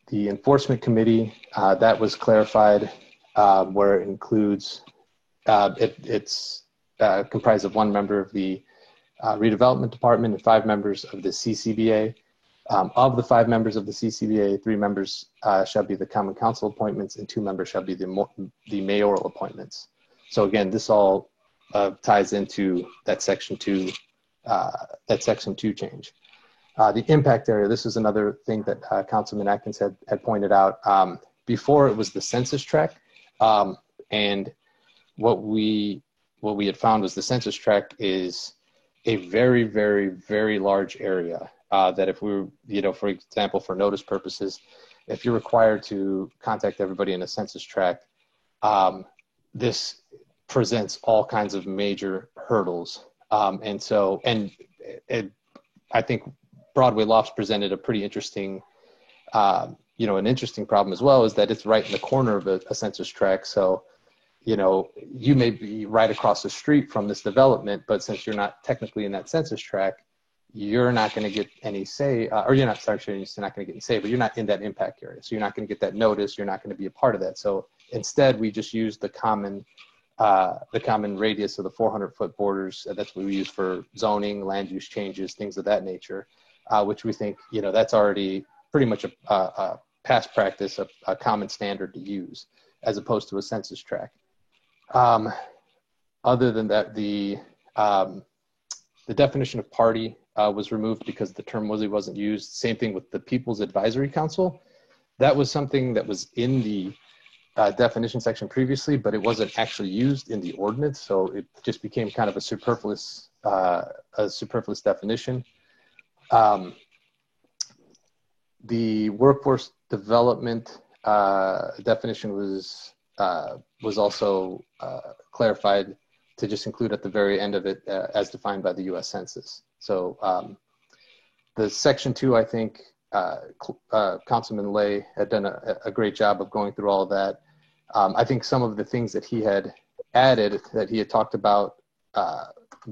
The enforcement committee, that was clarified, where it includes, it's comprised of 1 member of the redevelopment department and 5 members of the CCBA. Of the 5 members of the CCBA, 3 members shall be the common council appointments and 2 members shall be the mayoral appointments. So again, this all ties into that section 2 change. The impact area, this is another thing that Councilman Atkins had pointed out. Before it was the census tract, and what we had found was the census tract is a very, very, very large area that if we were, for example, for notice purposes, if you're required to contact everybody in a census tract, this presents all kinds of major hurdles. I think Broadway Lofts presented a pretty interesting, an interesting problem as well, is that it's right in the corner of a census tract. So, you may be right across the street from this development, but since you're not technically in that census tract, you're not going to get any say, or you're not going to get any say, but you're not in that impact area. So you're not going to get that notice. You're not going to be a part of that. So instead, we just use the common radius of the 400-foot borders. That's what we use for zoning, land use changes, things of that nature, which we think, that's already pretty much a past practice, a common standard to use, as opposed to a census tract. Other than that, the definition of party was removed because the term wasn't used. Same thing with the People's Advisory Council. That was something that was in the definition section previously, but it wasn't actually used in the ordinance, so it just became kind of a superfluous definition. The workforce development definition was also clarified to just include at the very end of it as defined by the U.S. Census. So the section 2, I think Councilman Lay had done a great job of going through all of that. I think some of the things that he had added, that he had talked about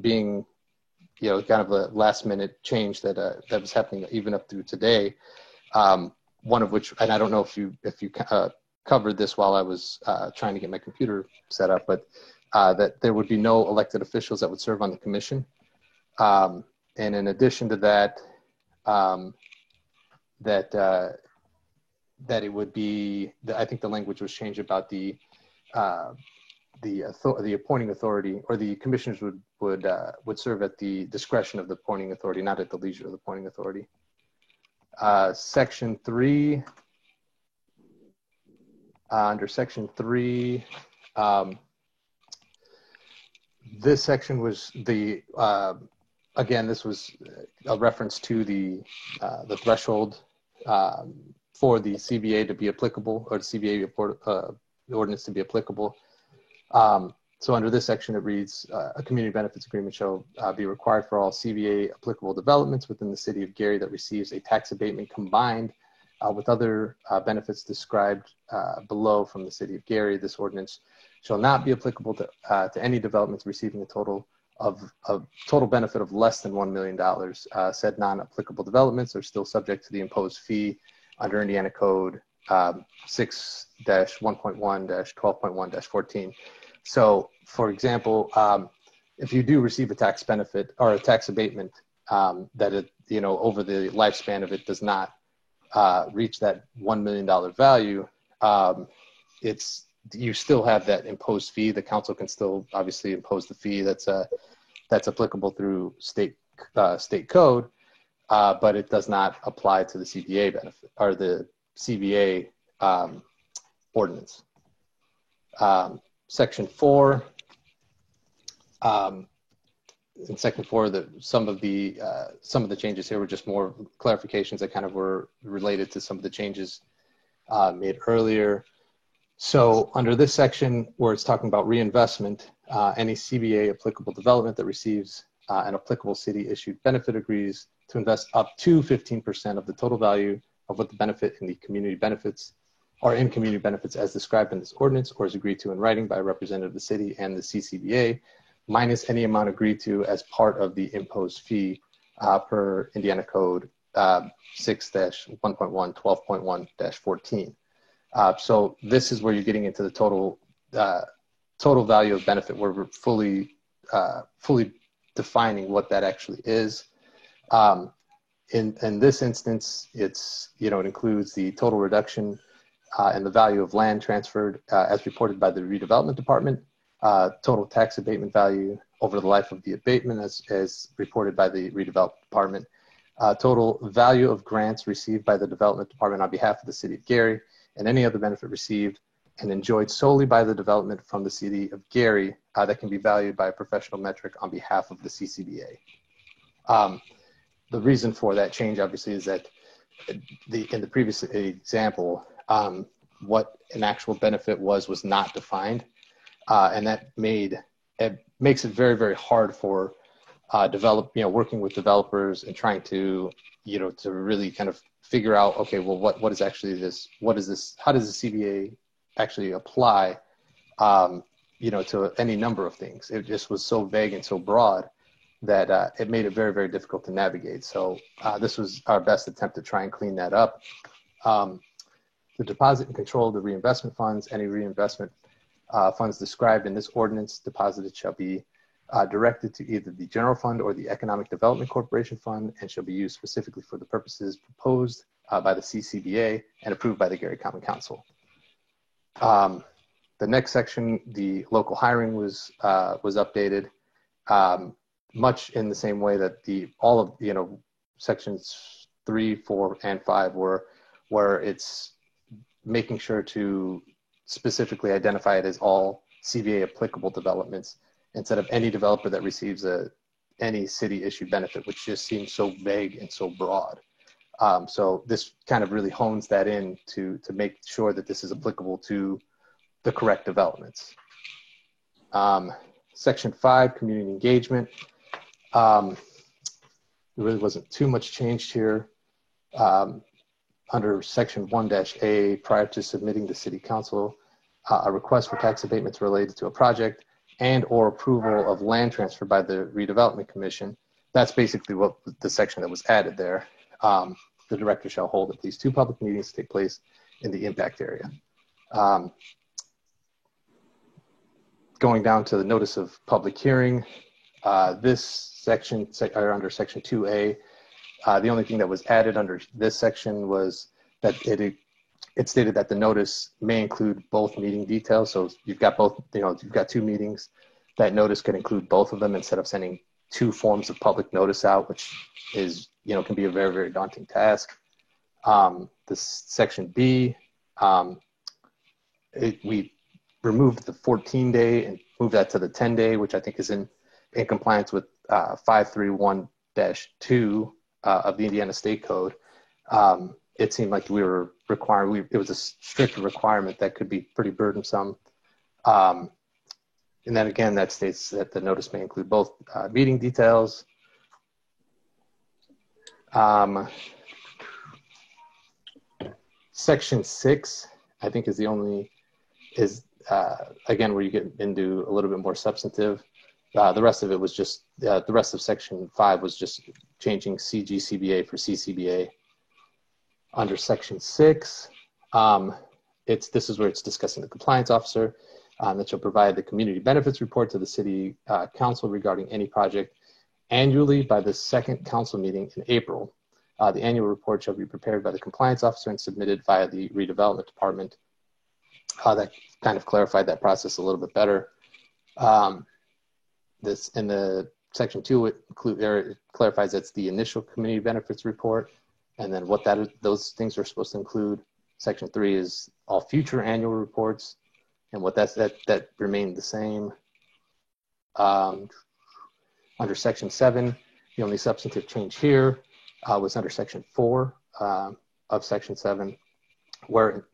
being, kind of a last minute change that was happening even up through today. One of which, and I don't know if you covered this while I was trying to get my computer set up, but that there would be no elected officials that would serve on the commission. And in addition to that, that it would be, I think the language was changed about the appointing authority, or the commissioners would serve at the discretion of the appointing authority, not at the leisure of the appointing authority. Section 3, under Section 3, this section was the again, this was a reference to the threshold for the CBA to be applicable, or the CBA ordinance to be applicable. So under this section, it reads, a community benefits agreement shall be required for all CBA applicable developments within the city of Gary that receives a tax abatement combined with other benefits described below from the city of Gary. This ordinance shall not be applicable to any developments receiving a total benefit of less than $1 million. Said non-applicable developments are still subject to the imposed fee under Indiana Code 6-1.1-12.1-14. So, for example, if you do receive a tax benefit or a tax abatement that it, over the lifespan of it does not reach that $1 million value, you still have that imposed fee. The council can still obviously impose the fee that's applicable through state state code, but it does not apply to the CBA benefit or the CBA ordinance. Section 4. In Section 4, some of the changes here were just more clarifications that kind of were related to some of the changes made earlier. So under this section where it's talking about reinvestment, any CBA applicable development that receives an applicable city issued benefit agrees to invest up to 15% of the total value of what the benefit in the community benefits or in community benefits as described in this ordinance or is agreed to in writing by a representative of the city and the CCBA, minus any amount agreed to as part of the imposed fee per Indiana Code 6-1.1, 12.1-14. So this is where you're getting into the total value of benefit, where we're fully defining what that actually is. In this instance, it includes the total reduction in the value of land transferred as reported by the redevelopment department, total tax abatement value over the life of the abatement as reported by the redevelopment department, total value of grants received by the development department on behalf of the city of Gary, and any other benefit received and enjoyed solely by the development from the city of Gary that can be valued by a professional metric on behalf of the CCBA. The reason for that change, obviously, is that in the previous example, what an actual benefit was not defined, and that makes it very, very hard for working with developers and trying to really kind of figure out, okay, well, what is actually this? What is this? How does the CBA actually apply, to any number of things? It just was so vague and so broad that it made it very, very difficult to navigate. So this was our best attempt to try and clean that up. The deposit and control of the reinvestment funds, any reinvestment funds described in this ordinance deposited shall be directed to either the general fund or the Economic Development Corporation Fund and shall be used specifically for the purposes proposed by the CCBA and approved by the Gary Common Council. The next section, the local hiring was updated, much in the same way that all of sections 3, 4, and 5 were, where it's making sure to specifically identify it as all CBA applicable developments instead of any developer that receives any city issued benefit, which just seems so vague and so broad. So this kind of really hones that in to make sure that this is applicable to the correct developments. Section 5, community engagement. There really wasn't too much changed here. Under section 1-A, prior to submitting to City Council, a request for tax abatements related to a project and or approval of land transfer by the Redevelopment Commission. That's basically what the section that was added there. The director shall hold at least 2 public meetings to take place in the impact area. Going down to the notice of public hearing, this section, under section 2A, the only thing that was added under this section was that it stated that the notice may include both meeting details. So you've got both, you've got 2 meetings, that notice could include both of them instead of sending 2 forms of public notice out, which is, can be a very, very daunting task. This section B, we removed the 14-day and moved that to the 10-day, which I think is in compliance with 531-2 of the Indiana State Code. It seemed like we were requiring, it was a strict requirement that could be pretty burdensome. And then again, that states that the notice may include both meeting details. Section 6, I think, is again where you get into a little bit more substantive. The rest of it was just, the rest of section 5 was just changing CGCBA for CCBA. Under section 6, this is where it's discussing the compliance officer that shall provide the community benefits report to the city council regarding any project annually by the second council meeting in April. The annual report shall be prepared by the compliance officer and submitted via the redevelopment department. That kind of clarified that process a little bit better. This in the Section 2 it clarifies that's the initial community benefits report, and then what those things are supposed to include. Section 3 is all future annual reports, and what that remained the same. Under Section 7, the only substantive change here was under Section 4 of Section 7, where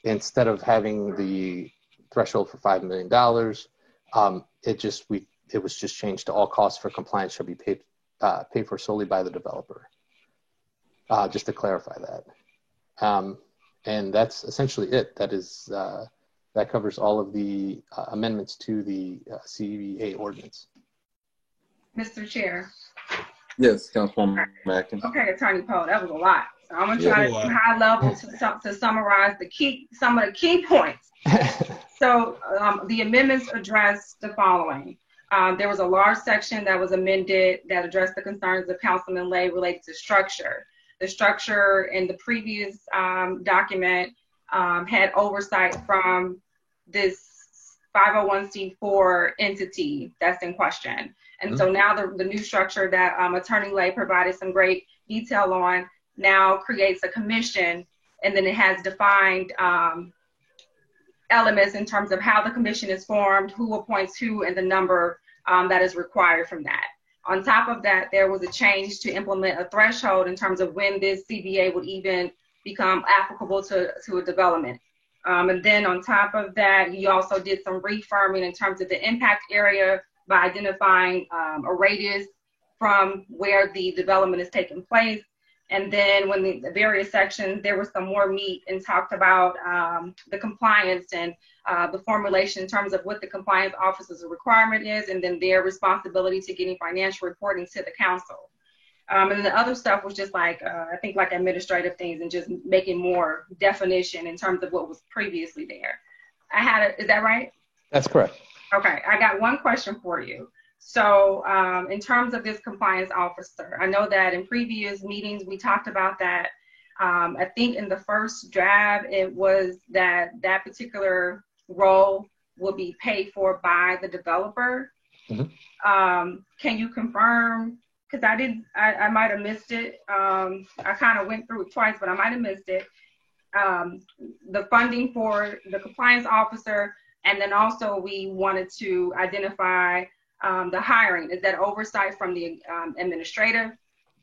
instead of having the threshold for $5 million, it was just changed to all costs for compliance shall be paid for solely by the developer. Just to clarify that, and that's essentially it. That covers all of the amendments to the CBA ordinance. Mr. Chair. Yes, Councilwoman Mackin. Okay, Attorney Poe, that was a lot. So I'm gonna try to high level to summarize some of the key points. So the amendments address the following. There was a large section that was amended that addressed the concerns of Councilman Lay related to structure. The structure in the previous document had oversight from this 501c4 entity that's in question. And so now the new structure that Attorney Lay provided some great detail on now creates a commission, and then it has defined elements in terms of how the commission is formed, who appoints who, and the number that is required from that. On top of that, there was a change to implement a threshold in terms of when this CBA would even become applicable to a development. And then on top of that, you also did some refirming in terms of the impact area by identifying a radius from where the development is taking place. And then when the various sections, there was some more meat and talked about the compliance and the formulation in terms of what the compliance officer's requirement is, and then their responsibility to getting financial reporting to the council. And the other stuff was just like, I think like administrative things and just making more definition in terms of what was previously there. Is that right? That's correct. Okay, I got one question for you. So in terms of this compliance officer, I know that in previous meetings we talked about that. I think in the first draft, it was that particular role will be paid for by the developer. Mm-hmm. Can you confirm? Because I might have missed it. I kind of went through it twice, but I might have missed it. The funding for the compliance officer, and then also we wanted to identify the hiring. Is that oversight from the administrative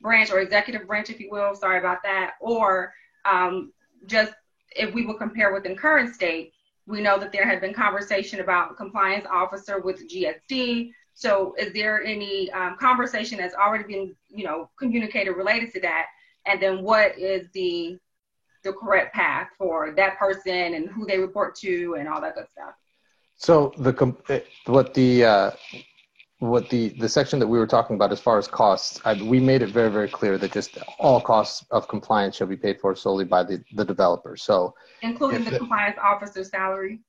branch or executive branch, if you will? Sorry about that. Or just if we will compare with the current state, we know that there had been conversation about compliance officer with GSD. So is there any conversation that's already been, communicated related to that? And then what is the correct path for that person and who they report to and all that good stuff? So the section that we were talking about as far as costs, we made it very, very clear that just all costs of compliance shall be paid for solely by the developer. So including the compliance officer's salary?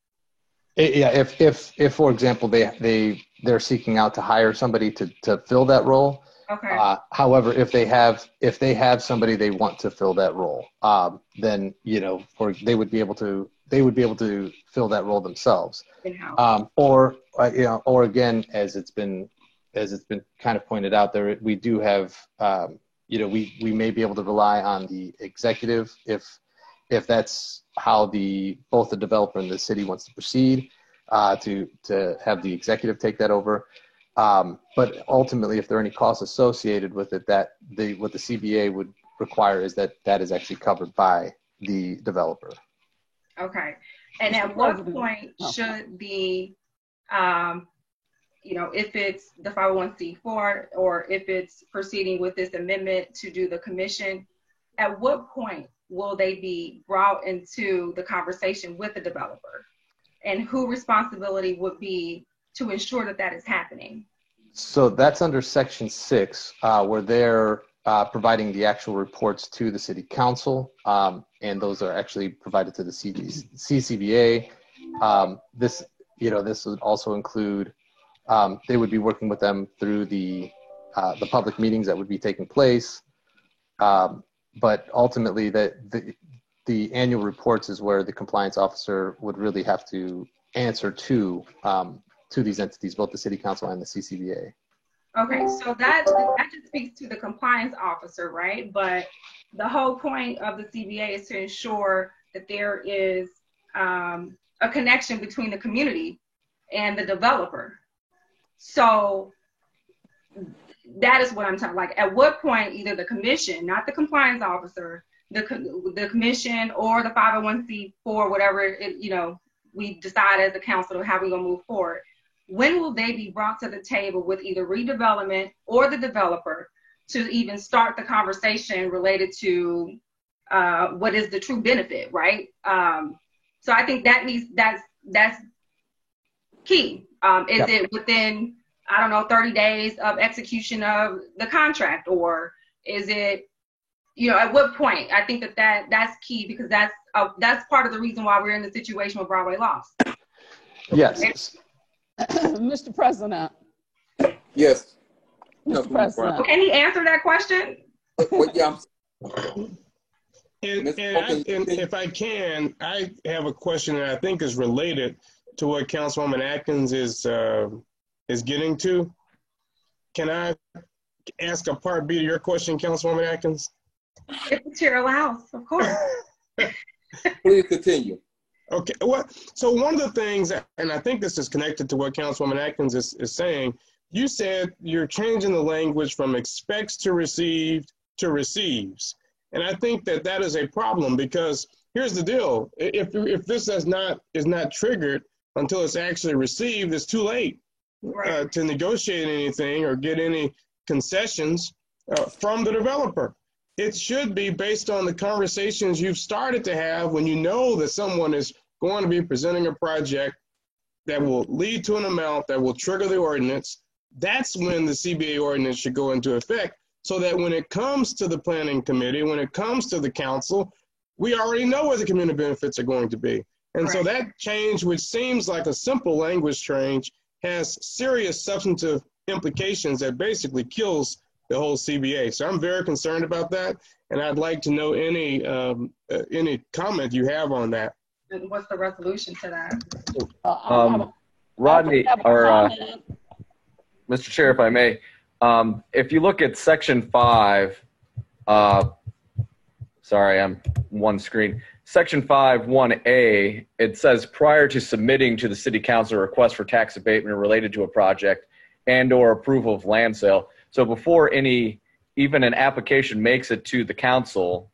Yeah, if for example they're seeking out to hire somebody to fill that role. Okay. However, if they have somebody they want to fill that role, then they would be able to fill that role themselves. Or again, as it's been kind of pointed out there, we do have we may be able to rely on the executive if that's how both the developer and the city wants to proceed, to have the executive take that over. But ultimately, if there are any costs associated with it, what the CBA would require is that is actually covered by the developer. Okay. And at what point should the, if it's the 501c4 or if it's proceeding with this amendment to do the commission, at what point will they be brought into the conversation with the developer? And who responsibility would be to ensure that is happening? So that's under Section 6, where they're providing the actual reports to the city council, and those are actually provided to the CCBA. This would also include, they would be working with them through the public meetings that would be taking place. But ultimately, the annual reports is where the compliance officer would really have to answer to these entities, both the city council and the CCBA. Okay, so that just speaks to the compliance officer, right? But the whole point of the CBA is to ensure that there is a connection between the community and the developer. So that is what I'm talking. Like, at what point either the commission, not the compliance officer, the commission or the 501c4, whatever we decide as a council how we're gonna move forward. When will they be brought to the table with either redevelopment or the developer to even start the conversation related to what is the true benefit, right? So I think that's key. Is it within, I don't know, 30 days of execution of the contract, or is it, at what point? I think that's key, because that's part of the reason why we're in the situation with Broadway Lofts. Yes. Mr. President. Yes. Mr. President. Can he answer that question? Yeah. And if I can, I have a question that I think is related to what Councilwoman Atkins is getting to. Can I ask a part B to your question, Councilwoman Atkins? If the chair allows, of course. Please continue. Okay, so one of the things, and I think this is connected to what Councilwoman Atkins is saying, you said you're changing the language from expects to receive to receives. And I think that is a problem, because here's the deal. If this is not triggered until it's actually received, it's too late to negotiate anything or get any concessions from the developer. It should be based on the conversations you've started to have when you know that someone is going to be presenting a project that will lead to an amount that will trigger the ordinance. That's when the CBA ordinance should go into effect, so that when it comes to the planning committee, when it comes to the council, we already know where the community benefits are going to be. And so that change, which seems like a simple language change, has serious substantive implications that basically kills the whole CBA. So I'm very concerned about that, and I'd like to know any comment you have on that. And what's the resolution to that? Rodney, or Mr. Chair, if I may, if you look at section 5, sorry, I'm one screen. Section 5, 1A, it says prior to submitting to the City Council a request for tax abatement related to a project and or approval of land sale. So before even an application makes it to the council,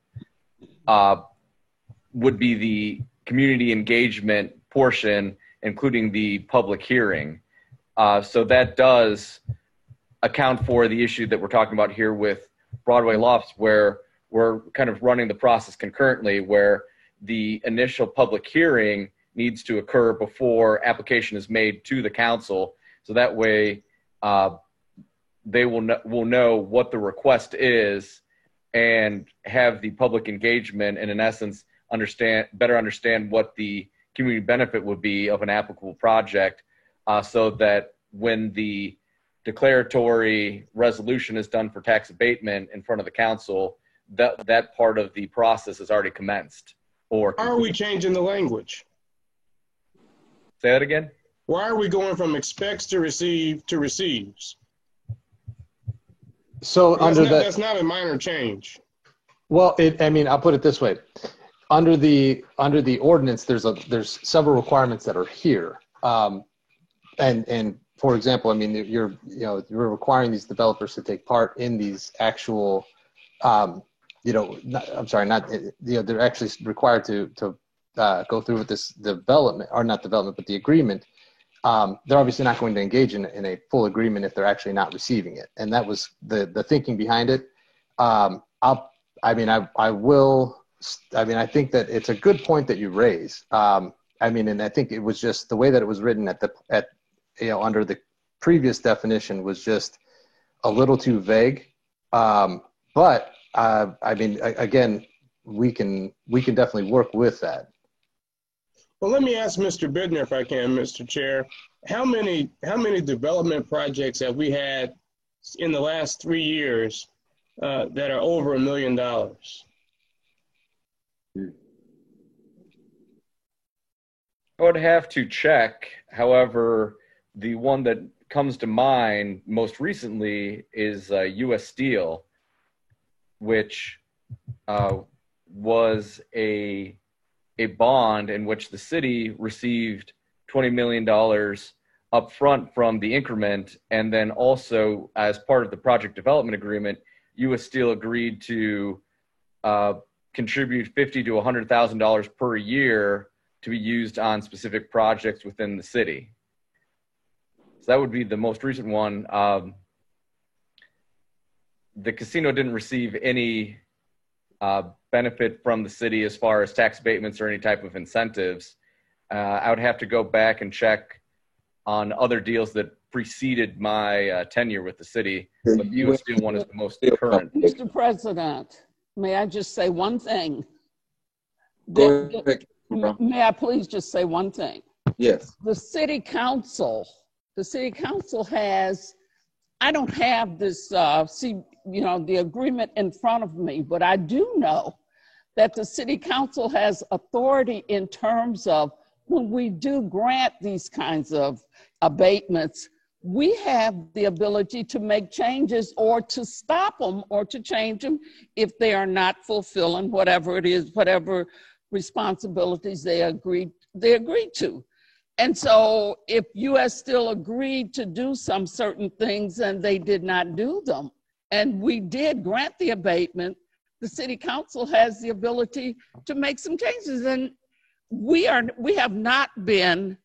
would be the community engagement portion, including the public hearing. So that does account for the issue that we're talking about here with Broadway Lofts, where we're kind of running the process concurrently, where the initial public hearing needs to occur before application is made to the council. So that way they will know what the request is and have the public engagement, and in essence, better understand what the community benefit would be of an applicable project, so that when the declaratory resolution is done for tax abatement in front of the council, that part of the process has already commenced. Or why are we changing the language? Say that again? Why are we going from expects to receive to receives? So that's not a minor change. Well, I'll put it this way. Under the ordinance, there's several requirements that are here. And for example, you're requiring these developers to take part in these actual they're actually required to go through with this development, or not development, but the agreement. They're obviously not going to engage in a full agreement if they're actually not receiving it. And that was the thinking behind it. I think that it's a good point that you raise. And I think it was just the way that it was written under the previous definition was just a little too vague. But again, we can definitely work with that. Well, let me ask Mr. Bittner, if I can, Mr. Chair. How many development projects have we had in the last 3 years that are over $1 million? I would have to check. However, the one that comes to mind most recently is U.S. Steel, which was a bond in which the city received $20 million up front from the increment, and then also as part of the project development agreement, U.S. Steel agreed to contribute $50,000 to $100,000 per year to be used on specific projects within the city. So that would be the most recent one. The casino didn't receive any benefit from the city as far as tax abatements or any type of incentives. I would have to go back and check on other deals that preceded my tenure with the city, but the U.S. Steel one is the most current. Mr. President, may I just say one thing? Go ahead. May I please just say one thing? Yes. The city council has, I don't have this, the agreement in front of me, but I do know that the city council has authority in terms of when we do grant these kinds of abatements, we have the ability to make changes or to stop them or to change them if they are not fulfilling whatever it is, whatever responsibilities they agreed to. And so if U.S. Steel agreed to do some certain things and they did not do them, and we did grant the abatement, the city council has the ability to make some changes. And we have not been,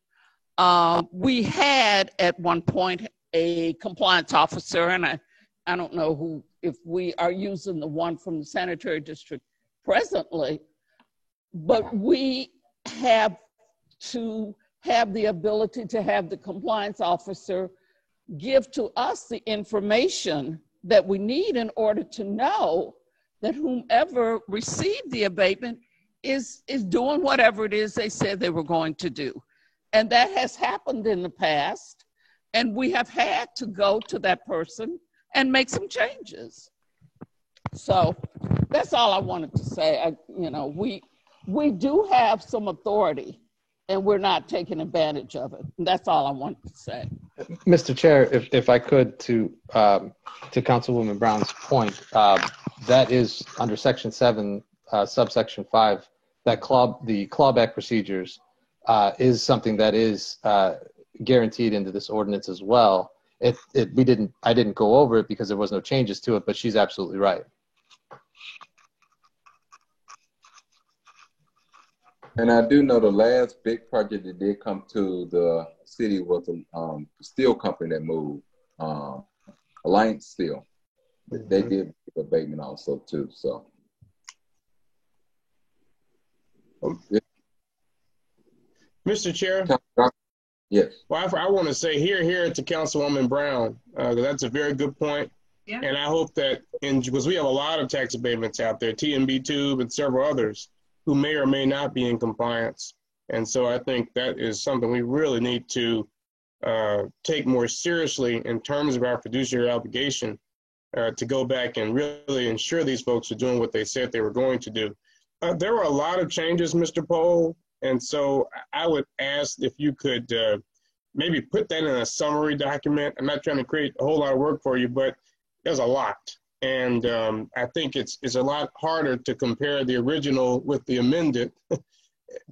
we had at one point a compliance officer, and I don't know if we are using the one from the sanitary district presently, but we have to have the ability to have the compliance officer give to us the information that we need in order to know that whomever received the abatement is doing whatever it is they said they were going to do. And that has happened in the past, and we have had to go to that person and make some changes. So that's all I wanted to say. We do have some authority, and we're not taking advantage of it. And that's all I wanted to say. Mr. Chair, if I could, to Councilwoman Brown's point, that is under Section 7, subsection 5, that the clawback procedures is something that is guaranteed into this ordinance as well. I didn't go over it because there was no changes to it, but she's absolutely right. And I do know the last big project that did come to the city was a steel company that moved, Alliance Steel. They did abatement also too. So, Mr. Chair. Yes. Well, I want to say here to Councilwoman Brown, that's a very good point. Yeah. And I hope that, because we have a lot of tax abatements out there, TMB Tube and several others, who may or may not be in compliance. And so I think that is something we really need to take more seriously in terms of our fiduciary obligation to go back and really ensure these folks are doing what they said they were going to do. There were a lot of changes, Mr. Pohl, and so I would ask if you could maybe put that in a summary document. I'm not trying to create a whole lot of work for you, but there's a lot. And I think it's a lot harder to compare the original with the amended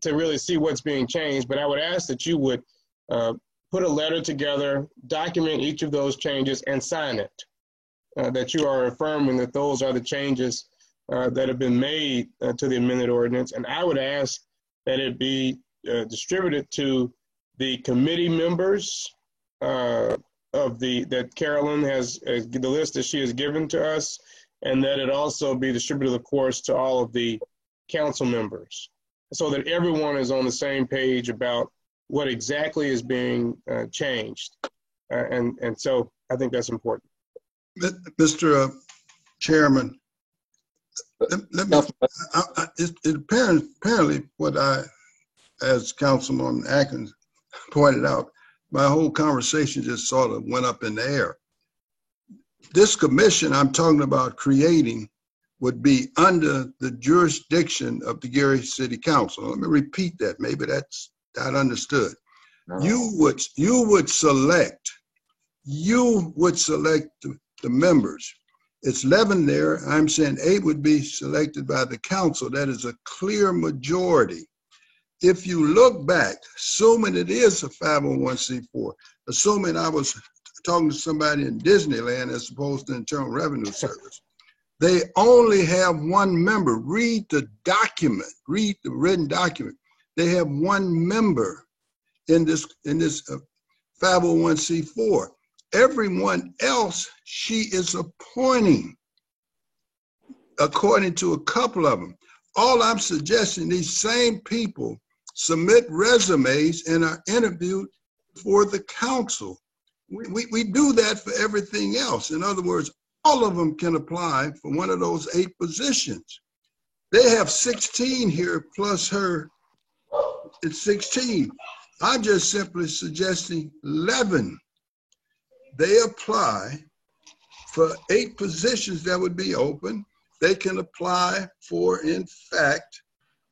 to really see what's being changed. But I would ask that you would put a letter together, document each of those changes, and sign it, that you are affirming that those are the changes that have been made to the amended ordinance. And I would ask that it be distributed to the committee members that Carolyn has, the list that she has given to us, and that it also be distributed, of course, to all of the council members, so that everyone is on the same page about what exactly is being changed. And so I think that's important. Mr. Chairman, apparently what as Councilman Atkins pointed out, my whole conversation just sort of went up in the air. This commission I'm talking about creating would be under the jurisdiction of the Gary City Council. Let me repeat that. Maybe that's not understood. No. You would select you would select the members. It's 11 there. I'm saying 8 would be selected by the council. That is a clear majority. If you look back, assuming it is a 501c4, assuming I was talking to somebody in Disneyland as opposed to Internal Revenue Service, they only have one member. Read the document, read the written document. They have one member in this 501c4. Everyone else she is appointing, according to a couple of them. All I'm suggesting, these same people submit resumes and are interviewed for the council. We do that for everything else. In other words, all of them can apply for one of those 8 positions. They have 16 here plus her. It's 16. I'm just simply suggesting 11. They apply for 8 positions that would be open. They can apply for, in fact,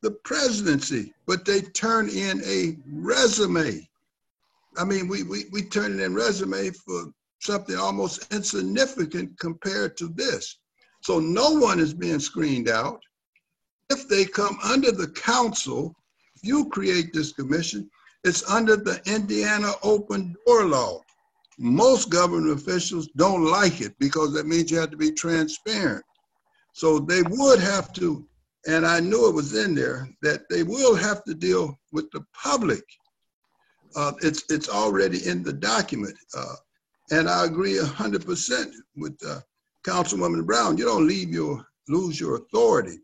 the presidency, but they turn in a resume. I mean, we turn in resume for something almost insignificant compared to this. So no one is being screened out. If they come under the council, if you create this commission, it's under the Indiana Open Door Law. Most government officials don't like it because that means you have to be transparent. So they would have to, and I knew it was in there, that they will have to deal with the public. It's already in the document. And I agree 100% with Councilwoman Brown. You don't lose your authority.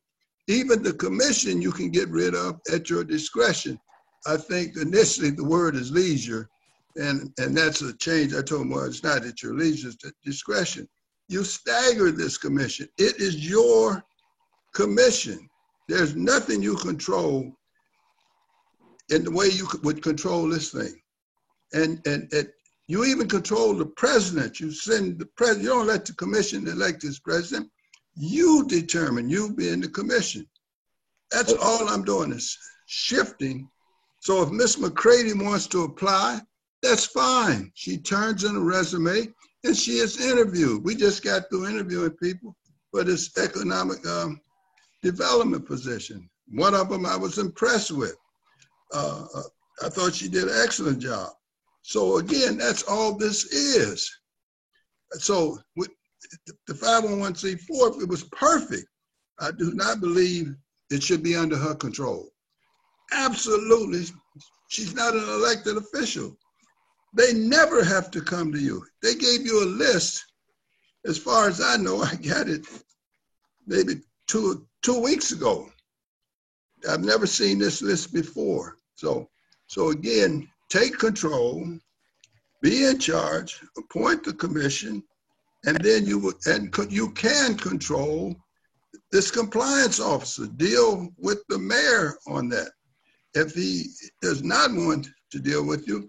Even the commission you can get rid of at your discretion. I think initially the word is leisure, and that's a change. I told him, well, it's not at your leisure, it's at discretion. You stagger this commission. It is your commission. There's nothing you control in the way you would control this thing. And you even control the president. You send the president, you don't let the commission elect this president. You determine, you being the commission. That's all I'm doing is shifting. So if Ms. McCready wants to apply, that's fine. She turns in a resume and she is interviewed. We just got through interviewing people for this economic development position. One of them I was impressed with. I thought she did an excellent job. So again, that's all this is. So with the 501c4, it was perfect. I do not believe it should be under her control. Absolutely, she's not an elected official. They never have to come to you. They gave you a list. As far as I know, I got it maybe two weeks ago. I've never seen this list before. So again, take control, be in charge, appoint the commission, and then you can control this compliance officer. Deal with the mayor on that. If he does not want to deal with you,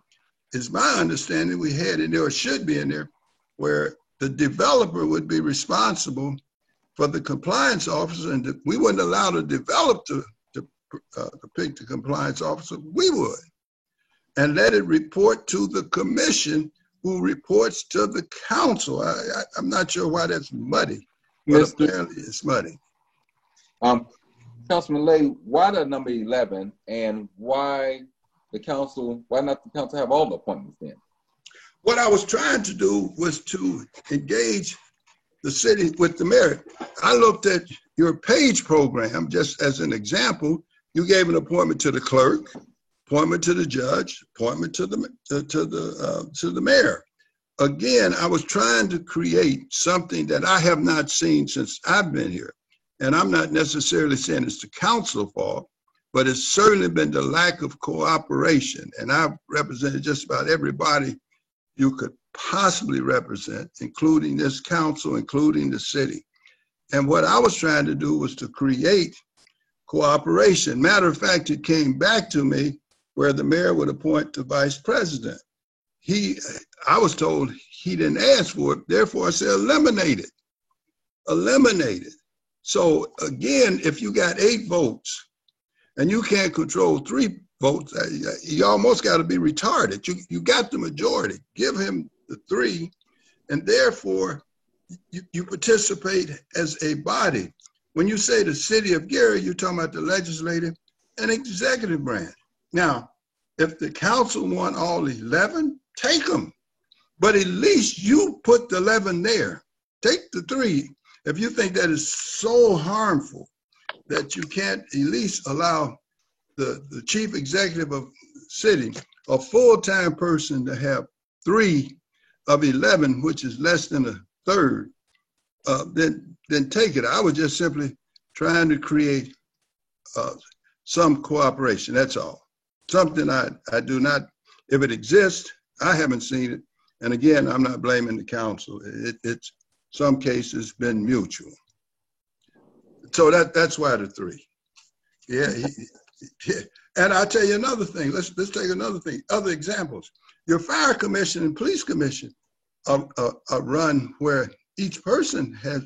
it's my understanding we had in there, or should be in there, where the developer would be responsible for the compliance officer, and we wouldn't allow the developer to pick the compliance officer. We would, and let it report to the commission, who reports to the council. I'm not sure why that's muddy, but apparently it's muddy. Councilman Lay, why the number 11, and why not the council have all the appointments then? What I was trying to do was to engage the city with the mayor. I looked at your page program, just as an example. You gave an appointment to the clerk, appointment to the judge, appointment to the mayor. Again, I was trying to create something that I have not seen since I've been here. And I'm not necessarily saying it's the council's fault, but it's certainly been the lack of cooperation. And I've represented just about everybody you could possibly represent, including this council, including the city. And what I was trying to do was to create cooperation. Matter of fact, it came back to me where the mayor would appoint the vice president. I was told he didn't ask for it, therefore I said eliminate it. Eliminate it. So again, if you got 8 votes and you can't control 3 votes, you almost got to be retarded. You got the majority. Give him the 3, and therefore you participate as a body. When you say the city of Gary, you're talking about the legislative and executive branch. Now, if the council want all 11, take them. But at least you put the 11 there. Take the 3. If you think that is so harmful that you can't at least allow the chief executive of the city, a full-time person, to have 3 of 11, which is less than a third, then take it. I was just simply trying to create some cooperation, that's all. Something I do not, if it exists, I haven't seen it. And again, I'm not blaming the council. It's some cases been mutual. So that's why the 3. Yeah. And I'll tell you another thing. Let's take another thing. Other examples. Your fire commission and police commission are run where each person has,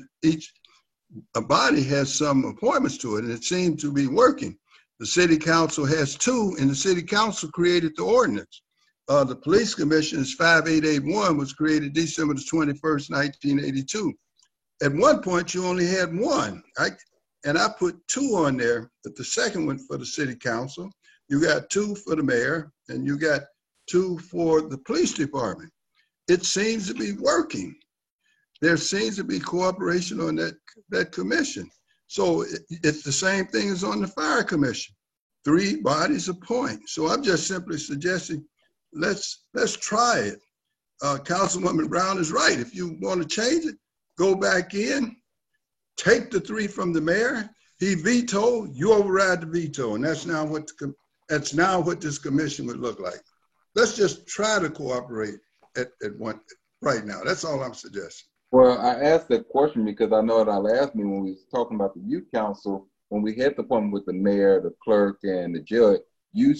a body has some appointments to it, and it seems to be working. The city council has 2, and the city council created the ordinance. The police commission is 5881, was created December the 21st, 1982. At one point, you only had 1. And I put 2 on there, but the second one for the city council. You got 2 for the mayor, and you got 2 for the police department. It seems to be working. There seems to be cooperation on that commission. So it's the same thing as on the fire commission. 3 bodies appoint. So I'm just simply suggesting, let's try it. Councilwoman Brown is right. If you want to change it, go back in, take the 3 from the mayor. He vetoed, you override the veto, and that's now what this commission would look like. Let's just try to cooperate at one right now. That's all I'm suggesting. Well, I asked that question because I know at our last meeting when we was talking about the youth council, when we had the appointment with the mayor, the clerk, and the judge, you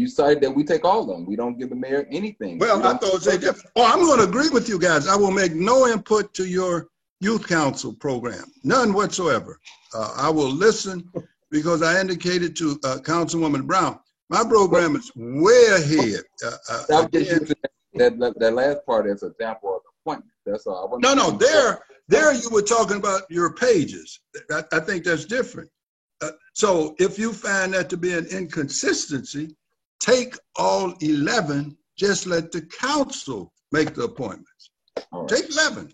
cited that we take all of them. We don't give the mayor anything. Well, I thought they did. Oh, I'm going to agree with you guys. I will make no input to your youth council program, none whatsoever. I will listen because I indicated to Councilwoman Brown, my program is way ahead. That last part as an example of appointment. That's all. No, there you were talking about your pages. I think that's different. So if you find that to be an inconsistency, take all 11, just let the council make the appointments. Right. Take 11.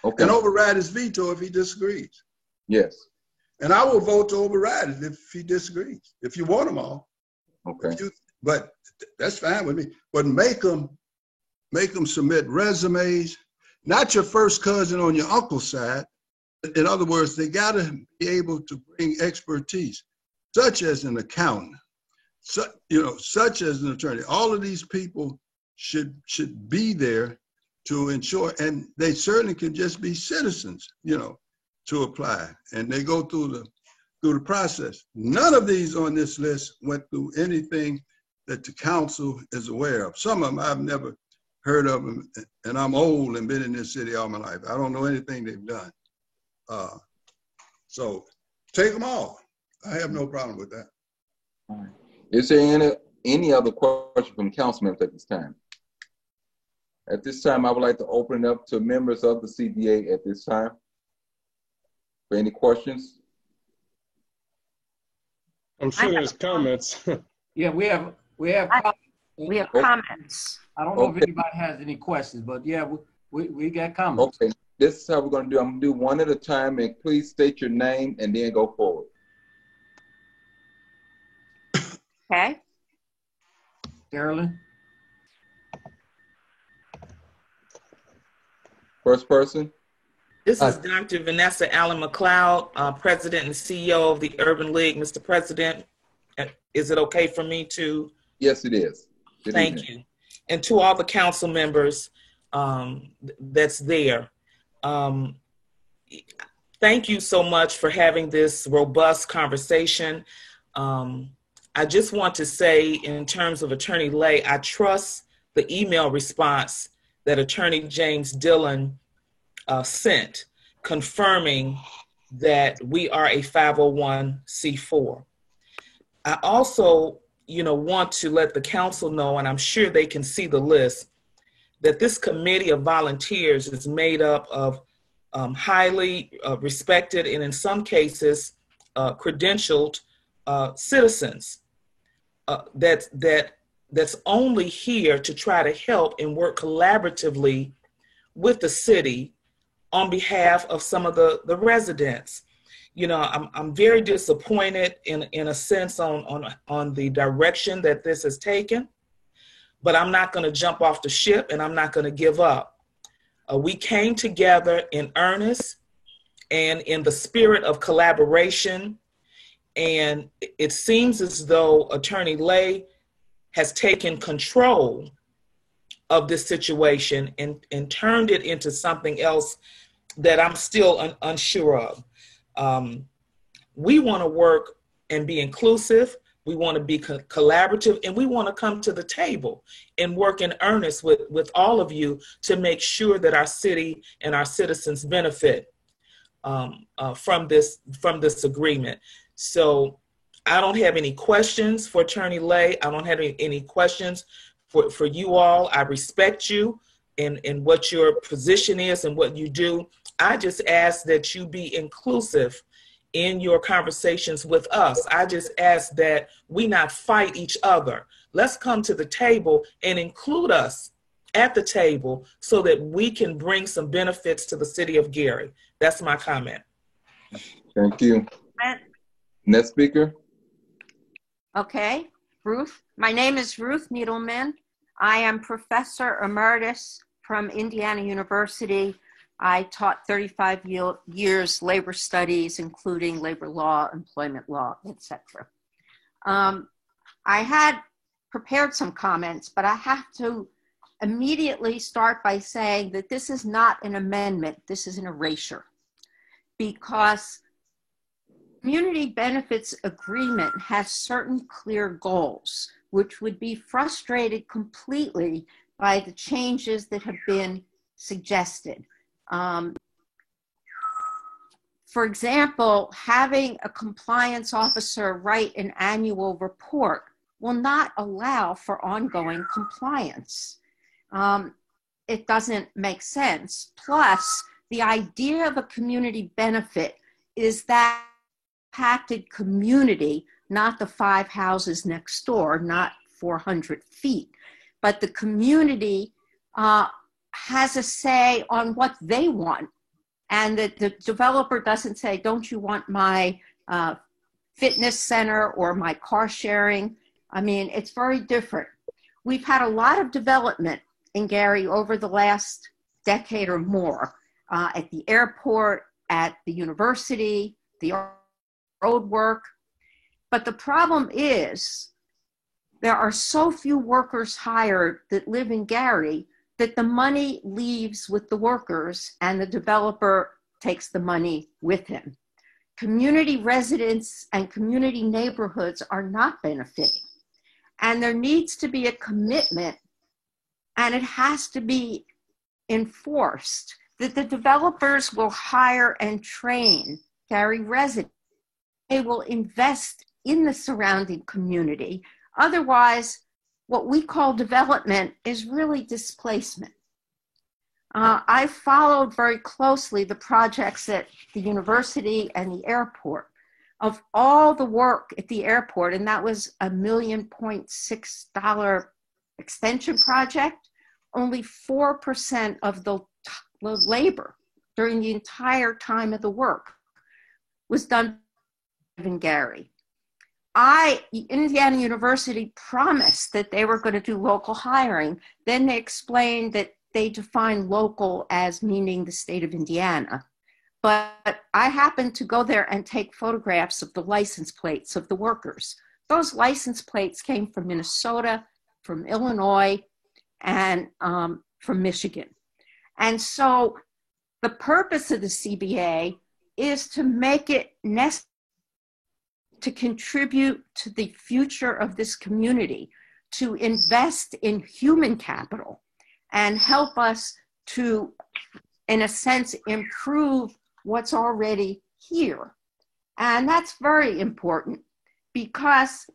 Okay. And override his veto if he disagrees. Yes. And I will vote to override it if he disagrees, if you want them all. Okay. But that's fine with me. But make them submit resumes, not your first cousin on your uncle's side. In other words, they got to be able to bring expertise, such as an accountant, such as an attorney. All of these people should be there to ensure, and they certainly can just be citizens, to apply, and they go through the process. None of these on this list went through anything that the council is aware of. Some of them I've never heard of them, and I'm old and been in this city all my life. I don't know anything they've done. So take them all. I have no problem with that. All right. Is there any other question from council members at this time? At this time, I would like to open it up to members of the CDA at this time. For any questions? I'm sure there's comments. Yeah, we have comments. I don't know if anybody has any questions, but yeah, we got comments. Okay, this is how we're going to do. I'm going to do one at a time, and please state your name and then go forward. Okay. Carolyn. First person. This is Dr. Vanessa Allen McLeod, President and CEO of the Urban League. Mr. President, is it okay for me to? Yes, it is. Thank you. And to all the council members that's there, thank you so much for having this robust conversation. I just want to say, in terms of Attorney Lay, I trust the email response that Attorney James Dillon sent, confirming that we are a 501c4. I also, want to let the council know, and I'm sure they can see the list, that this committee of volunteers is made up of highly respected and in some cases credentialed citizens that's only here to try to help and work collaboratively with the city on behalf of some of the residents. You know, I'm very disappointed in a sense on the direction that this has taken, but I'm not going to jump off the ship and I'm not going to give up. We came together in earnest and in the spirit of collaboration, and it seems as though Attorney Lay has taken control of this situation and turned it into something else that I'm still unsure of. We want to work and be inclusive. We want to be collaborative, and we want to come to the table and work in earnest with all of you to make sure that our city and our citizens benefit from this agreement. So I don't have any questions for Attorney Lay. I don't have any questions for you all. I respect you and what your position is and what you do. I just ask that you be inclusive in your conversations with us. I just ask that we not fight each other. Let's come to the table and include us at the table so that we can bring some benefits to the city of Gary. That's my comment. Thank you. Next speaker. Okay, Ruth. My name is Ruth Needleman. I am Professor Emeritus from Indiana University. I taught 35 years labor studies, including labor law, employment law, etc. I had prepared some comments, but I have to immediately start by saying that this is not an amendment, this is an erasure. Because community benefits agreement has certain clear goals, which would be frustrated completely by the changes that have been suggested. For example, having a compliance officer write an annual report will not allow for ongoing compliance. It doesn't make sense. Plus, the idea of a community benefit is that impacted community, not the 5 houses next door, not 400 feet, but the community has a say on what they want. And that the developer doesn't say, don't you want my fitness center or my car sharing? I mean, it's very different. We've had a lot of development in Gary over the last decade or more at the airport, at the university, the road work. But the problem is there are so few workers hired that live in Gary that the money leaves with the workers and the developer takes the money with him. Community residents and community neighborhoods are not benefiting. And there needs to be a commitment, and it has to be enforced, that the developers will hire and train Gary residents. They will invest in the surrounding community. Otherwise, what we call development is really displacement. I followed very closely the projects at the university and the airport. Of all the work at the airport, and that was a $1.6 million extension project, only 4% of the labor during the entire time of the work was done in Gary. Indiana University promised that they were going to do local hiring. Then they explained that they define local as meaning the state of Indiana. But I happened to go there and take photographs of the license plates of the workers. Those license plates came from Minnesota, from Illinois, and from Michigan. And so the purpose of the CBA is to make it necessary to contribute to the future of this community, to invest in human capital and help us to, in a sense, improve what's already here. And that's very important because,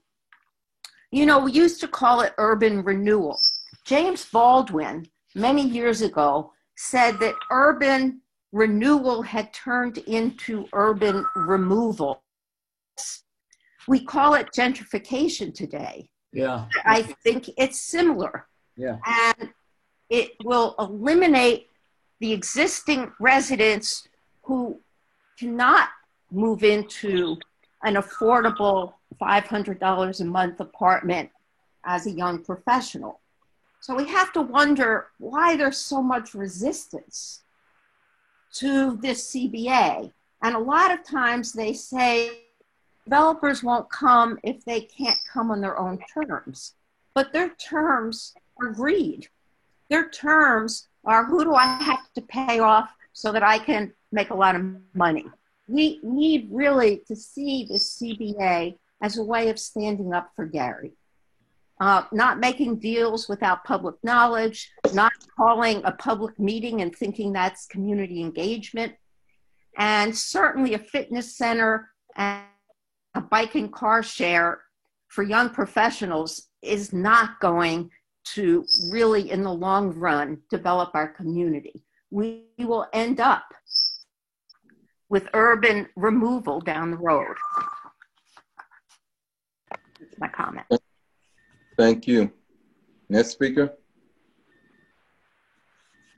you know, we used to call it urban renewal. James Baldwin many years ago said that urban renewal had turned into urban removal. We call it gentrification today. Yeah. I think it's similar. Yeah. And it will eliminate the existing residents who cannot move into an affordable $500 a month apartment as a young professional. So we have to wonder why there's so much resistance to this CBA. And a lot of times they say developers won't come if they can't come on their own terms. But their terms are greed. Their terms are, who do I have to pay off so that I can make a lot of money? We need really to see this CBA as a way of standing up for Gary. Not making deals without public knowledge, not calling a public meeting and thinking that's community engagement, and certainly a fitness center and a bike and car share for young professionals is not going to really, in the long run, develop our community. We will end up with urban removal down the road. That's my comment. Thank you. Next speaker.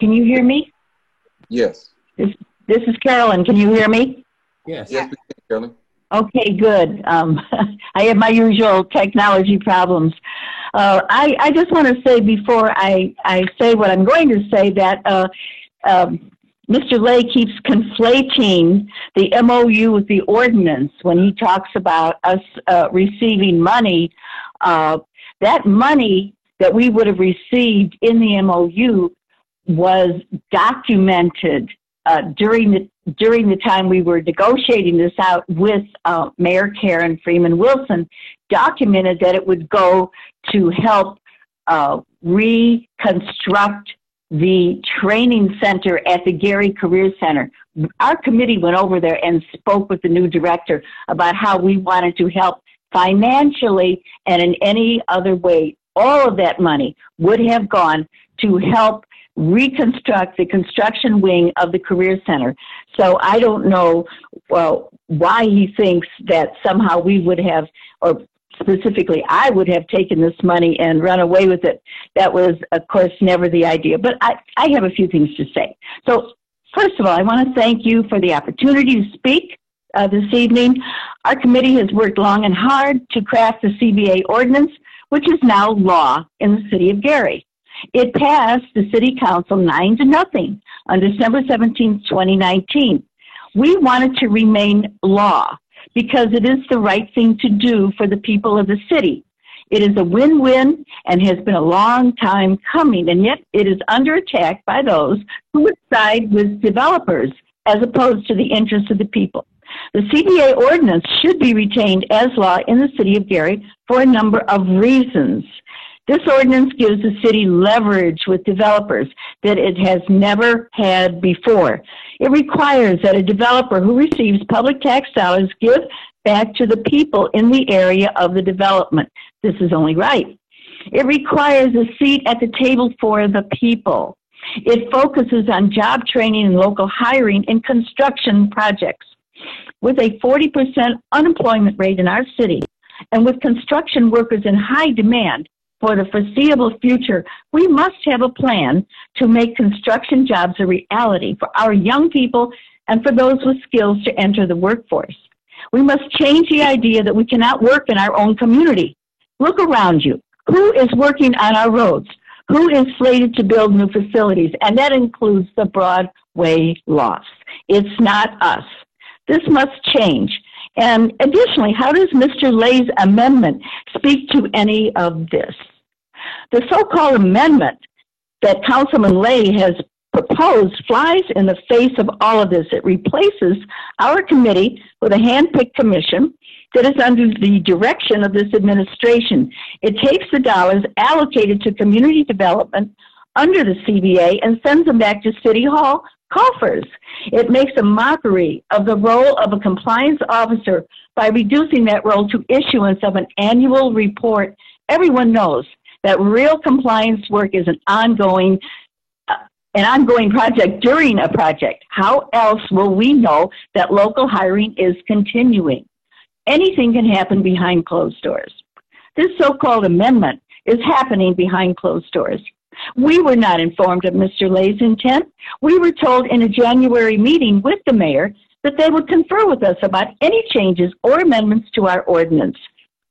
Can you hear me? Yes. This is Carolyn. Can you hear me? Yes. Yes, we can, Carolyn. Okay, good. I have my usual technology problems. I just want to say before I say what I'm going to say that Mr. Lay keeps conflating the MOU with the ordinance when he talks about us receiving money. That money that we would have received in the MOU was documented during the time we were negotiating this out with Mayor Karen Freeman Wilson, documented that it would go to help reconstruct the training center at the Gary Career Center. Our committee went over there and spoke with the new director about how we wanted to help financially and in any other way. All of that money would have gone to help reconstruct the construction wing of the Career Center. So I don't know why he thinks that somehow we would have, or specifically I would have taken this money and run away with it. That was, of course, never the idea. But I have a few things to say. So first of all, I want to thank you for the opportunity to speak this evening. Our committee has worked long and hard to craft the CBA ordinance, which is now law in the city of Gary. It passed the City Council 9-0 on December 17, 2019. We want it to remain law because it is the right thing to do for the people of the city. It is a win-win and has been a long time coming, and yet it is under attack by those who would side with developers as opposed to the interests of the people. The CBA ordinance should be retained as law in the city of Gary for a number of reasons. This ordinance gives the city leverage with developers that it has never had before. It requires that a developer who receives public tax dollars give back to the people in the area of the development. This is only right. It requires a seat at the table for the people. It focuses on job training and local hiring in construction projects. With a 40% unemployment rate in our city, and with construction workers in high demand for the foreseeable future, we must have a plan to make construction jobs a reality for our young people and for those with skills to enter the workforce. We must change the idea that we cannot work in our own community. Look around you. Who is working on our roads? Who is slated to build new facilities? And that includes the Broadway lofts. It's not us. This must change. And additionally, how does Mr. Lay's amendment speak to any of this? The so-called amendment that Councilman Lay has proposed flies in the face of all of this. It replaces our committee with a hand-picked commission that is under the direction of this administration. It takes the dollars allocated to community development under the CBA and sends them back to City Hall coffers. It makes a mockery of the role of a compliance officer by reducing that role to issuance of an annual report. Everyone knows that real compliance work is an ongoing an ongoing project during a project. How else will we know that local hiring is continuing? Anything can happen behind closed doors. This so-called amendment is happening behind closed doors. We were not informed of Mr. Lay's intent. We were told in a January meeting with the mayor that they would confer with us about any changes or amendments to our ordinance.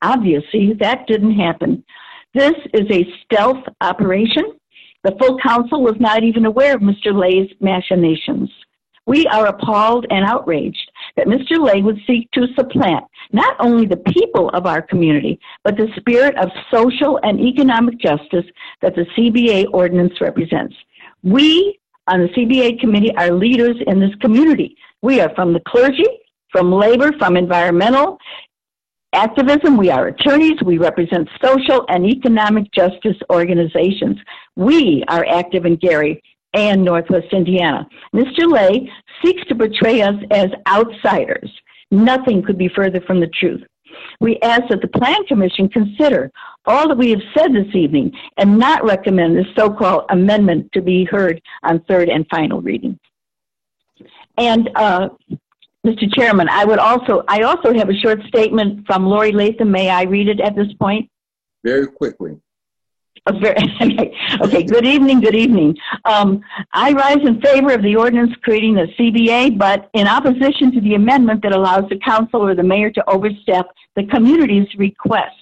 Obviously, that didn't happen. This is a stealth operation. The full council was not even aware of Mr. Lay's machinations. We are appalled and outraged that Mr. Lay would seek to supplant not only the people of our community, but the spirit of social and economic justice that the CBA ordinance represents. We on the CBA committee are leaders in this community. We are from the clergy, from labor, from environmental activism. We are attorneys. We represent social and economic justice organizations. We are active in Gary and Northwest Indiana. Mr. Lay seeks to portray us as outsiders. Nothing could be further from the truth. We ask that the Plan Commission consider all that we have said this evening and not recommend this so-called amendment to be heard on third and final reading. And Mr. Chairman, I also have a short statement from Lori Latham. May I read it at this point? Very quickly. Okay, good evening, good evening. I rise in favor of the ordinance creating the CBA, but in opposition to the amendment that allows the council or the mayor to overstep the community's request.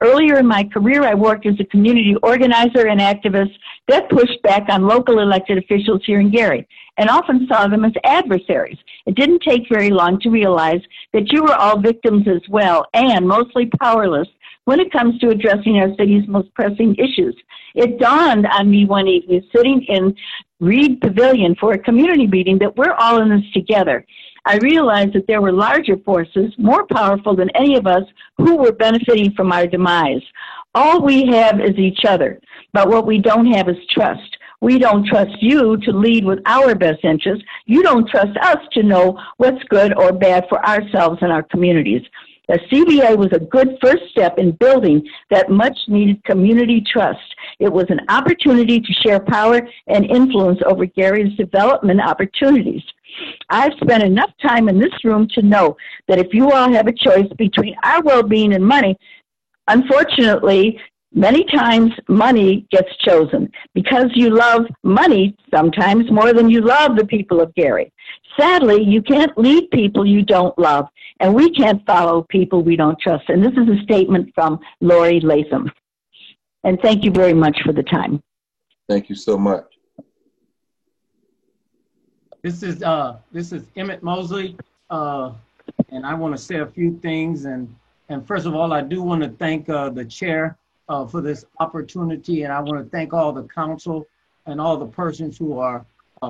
Earlier in my career, I worked as a community organizer and activist that pushed back on local elected officials here in Gary and often saw them as adversaries. It didn't take very long to realize that you were all victims as well and mostly powerless when it comes to addressing our city's most pressing issues. It dawned on me one evening sitting in Reed Pavilion for a community meeting that we're all in this together. I realized that there were larger forces, more powerful than any of us, who were benefiting from our demise. All we have is each other, but what we don't have is trust. We don't trust you to lead with our best interests. You don't trust us to know what's good or bad for ourselves and our communities. The CBA was a good first step in building that much-needed community trust. It was an opportunity to share power and influence over Gary's development opportunities. I've spent enough time in this room to know that if you all have a choice between our well-being and money, unfortunately, many times money gets chosen because you love money sometimes more than you love the people of Gary. Sadly, you can't lead people you don't love, and we can't follow people we don't trust. And this is a statement from Lori Latham. And thank you very much for the time. Thank you so much. This is Emmett Mosley, and I want to say a few things. And first of all, I do want to thank the chair for this opportunity, and I want to thank all the council and all the persons who are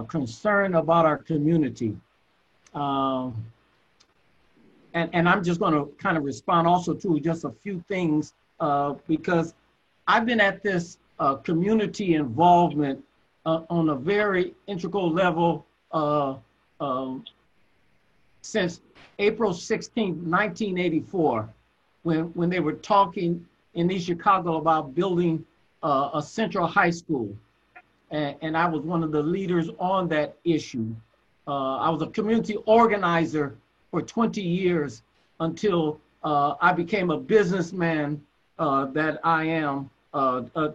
concerned about our community. And I'm just going to kind of respond also to just a few things because I've been at this community involvement on a very integral level since April 16, 1984, when they were talking in East Chicago about building a central high school. And I was one of the leaders on that issue. I was a community organizer for 20 years until I became a businessman that I am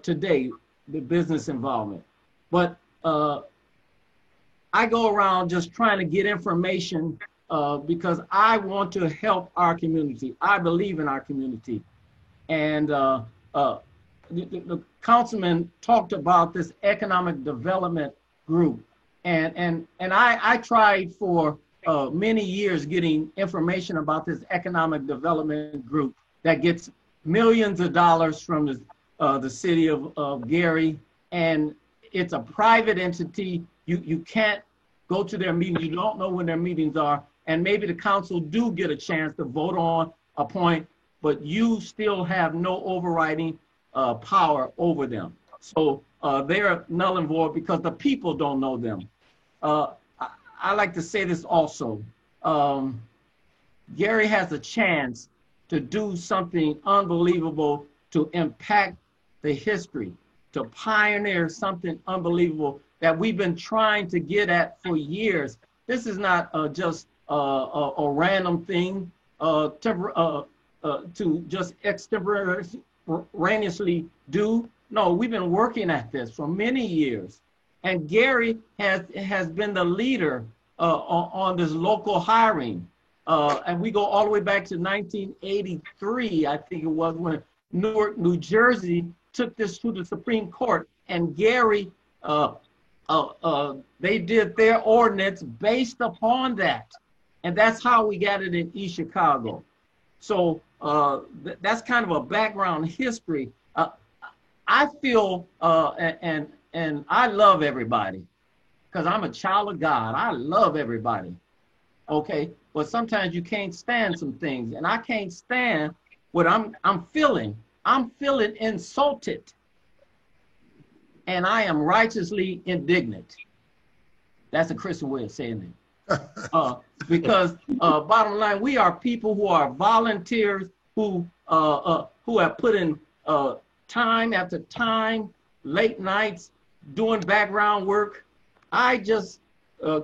today, the business involvement. But I go around just trying to get information because I want to help our community. I believe in our community. And the councilman talked about this economic development group. And I tried for many years getting information about this economic development group that gets millions of dollars from the city of Gary. And it's a private entity. You can't go to their meetings. You don't know when their meetings are. And maybe the council do get a chance to vote on a point, but you still have no overriding power over them. So they're null and void because the people don't know them. I like to say this also. Gary has a chance to do something unbelievable to impact the history, to pioneer something unbelievable that we've been trying to get at for years. This is not just a random thing to just extemporaneously do. No, we've been working at this for many years. And Gary has been the leader on this local hiring. And we go all the way back to 1983, I think it was, when Newark, New Jersey took this to the Supreme Court. And Gary, they did their ordinance based upon that. And that's how we got it in East Chicago. So that's kind of a background history. I feel, and I love everybody, because I'm a child of God. I love everybody, okay? But sometimes you can't stand some things, and I can't stand what I'm feeling. I'm feeling insulted, and I am righteously indignant. That's a Christian way of saying it. Because bottom line, we are people who are volunteers who have put in time after time, late nights, doing background work. I just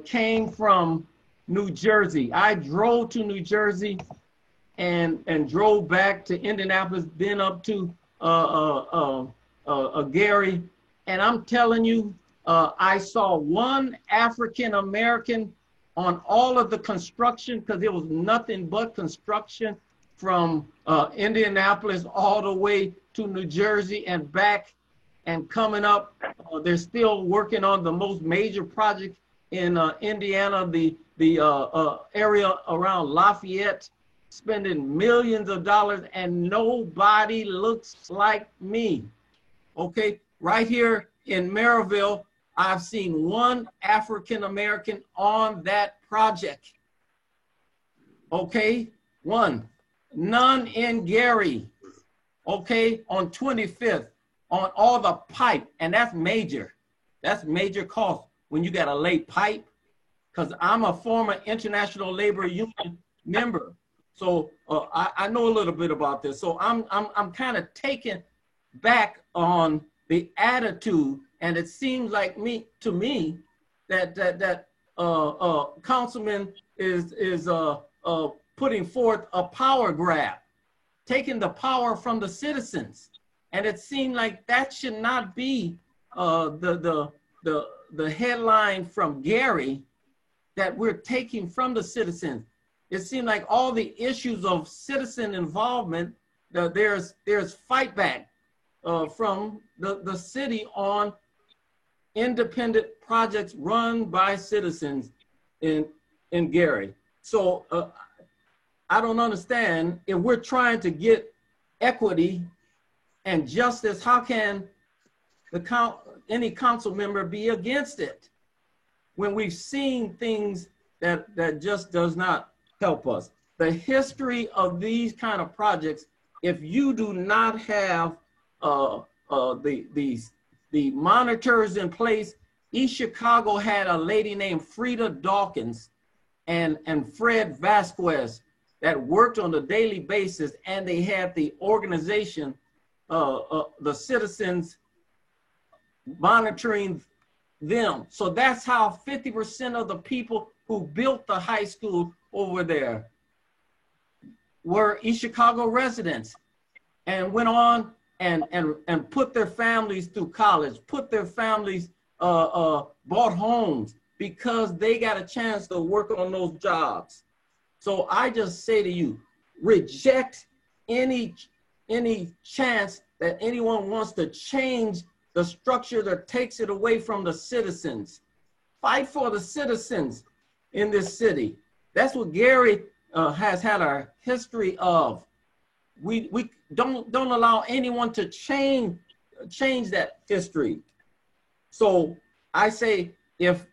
came from New Jersey. I drove to New Jersey and drove back to Indianapolis, then up to Gary. And I'm telling you, I saw one African American on all of the construction, because there was nothing but construction from Indianapolis all the way to New Jersey and back and coming up. They're still working on the most major project in Indiana, the area around Lafayette, spending millions of dollars, and nobody looks like me. Okay, right here in Maryville, I've seen one African American on that project. Okay, one. None in Gary. Okay, on 25th, on all the pipe, and that's major. That's major cost when you got to lay pipe, because I'm a former International Labor Union member. So I know a little bit about this. So I'm kind of taken back on the attitude, and it seems like to me that Councilman is putting forth a power grab, taking the power from the citizens, and it seemed like that should not be the headline from Gary, that we're taking from the citizens. It seemed like all the issues of citizen involvement, there's fight back from the city on independent projects run by citizens in Gary. So I don't understand, if we're trying to get equity and justice, how can any council member be against it when we've seen things that just does not help us? The history of these kind of projects, if you do not have the monitors in place. East Chicago had a lady named Frida Dawkins and Fred Vasquez that worked on a daily basis, and they had the organization, the citizens monitoring them. So that's how 50% of the people who built the high school over there were East Chicago residents, and went on and put their families through college, put their families, bought homes because they got a chance to work on those jobs. So I just say to you, reject any chance that anyone wants to change the structure that takes it away from the citizens. Fight for the citizens in this city. That's what Gary has had a history of. We don't allow anyone to change that history. So I say, if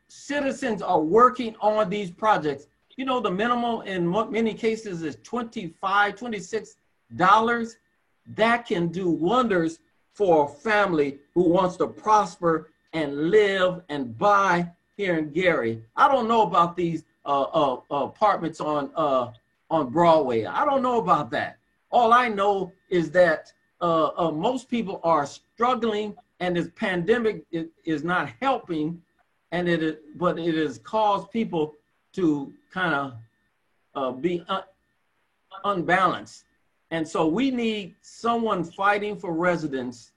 citizens are working on these projects, you know, the minimum in many cases is $25, $26. That can do wonders for a family who wants to prosper and live and buy here in Gary. I don't know about these apartments on Broadway. I don't know about that. All I know is that most people are struggling and this pandemic is not helping, and but it has caused people to kind of be unbalanced. And so we need someone fighting for residents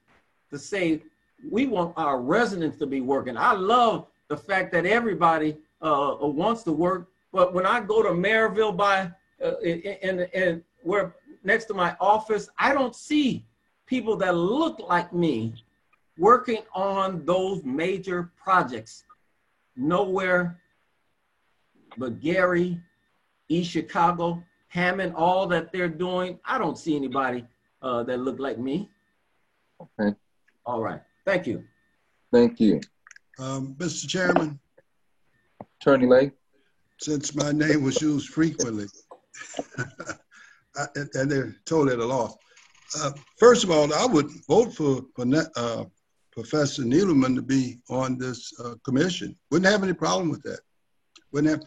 to say, we want our residents to be working. I love the fact that everybody wants to work, but when I go to Maryville and where next to my office, I don't see people that look like me working on those major projects. Nowhere but Gary, East Chicago, Hammond, all that they're doing. I don't see anybody that look like me. Okay. All right. Thank you. Thank you. Mr. Chairman. Attorney Lay. Since my name was used frequently, and they're totally at a loss. First of all, I would vote for Professor Needleman to be on this commission. Wouldn't have any problem with that. Wouldn't have.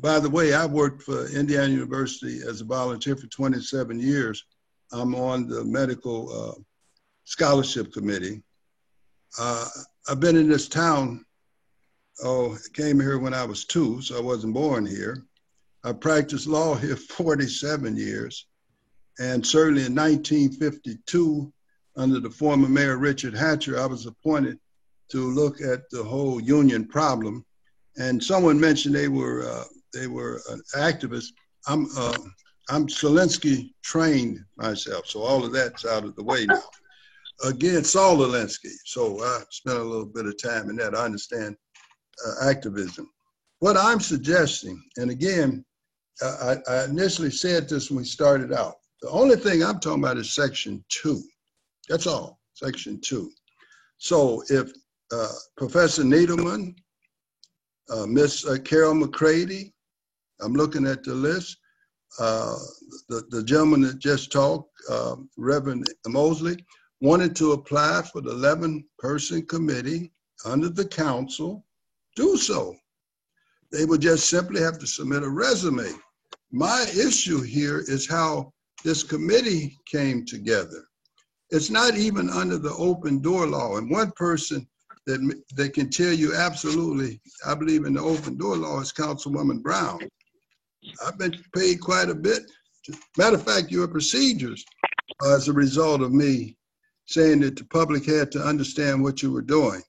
By the way, I worked for Indiana University as a volunteer for 27 years. I'm on the medical scholarship committee. I've been in this town, came here when I was 2, so I wasn't born here. I practiced law here 47 years. And certainly in 1952, under the former Mayor Richard Hatcher, I was appointed to look at the whole union problem. And someone mentioned they were an activist. I'm Zelensky trained myself, so all of that's out of the way now. Again, Saul Alinsky, so I spent a little bit of time in that. I understand activism. What I'm suggesting, and again, I initially said this when we started out, the only thing I'm talking about is Section 2. That's all, Section 2. So if Professor Needleman, Miss Carol McCready, I'm looking at the list, the gentleman that just talked, Reverend Mosley, wanted to apply for the 11-person committee under the council, do so. They would just simply have to submit a resume. My issue here is how this committee came together. It's not even under the open door law. And one person that can tell you absolutely, I believe in the open door law, is Councilwoman Brown. I've been paid quite a bit. Matter of fact, your procedures are as a result of me saying that the public had to understand what you were doing.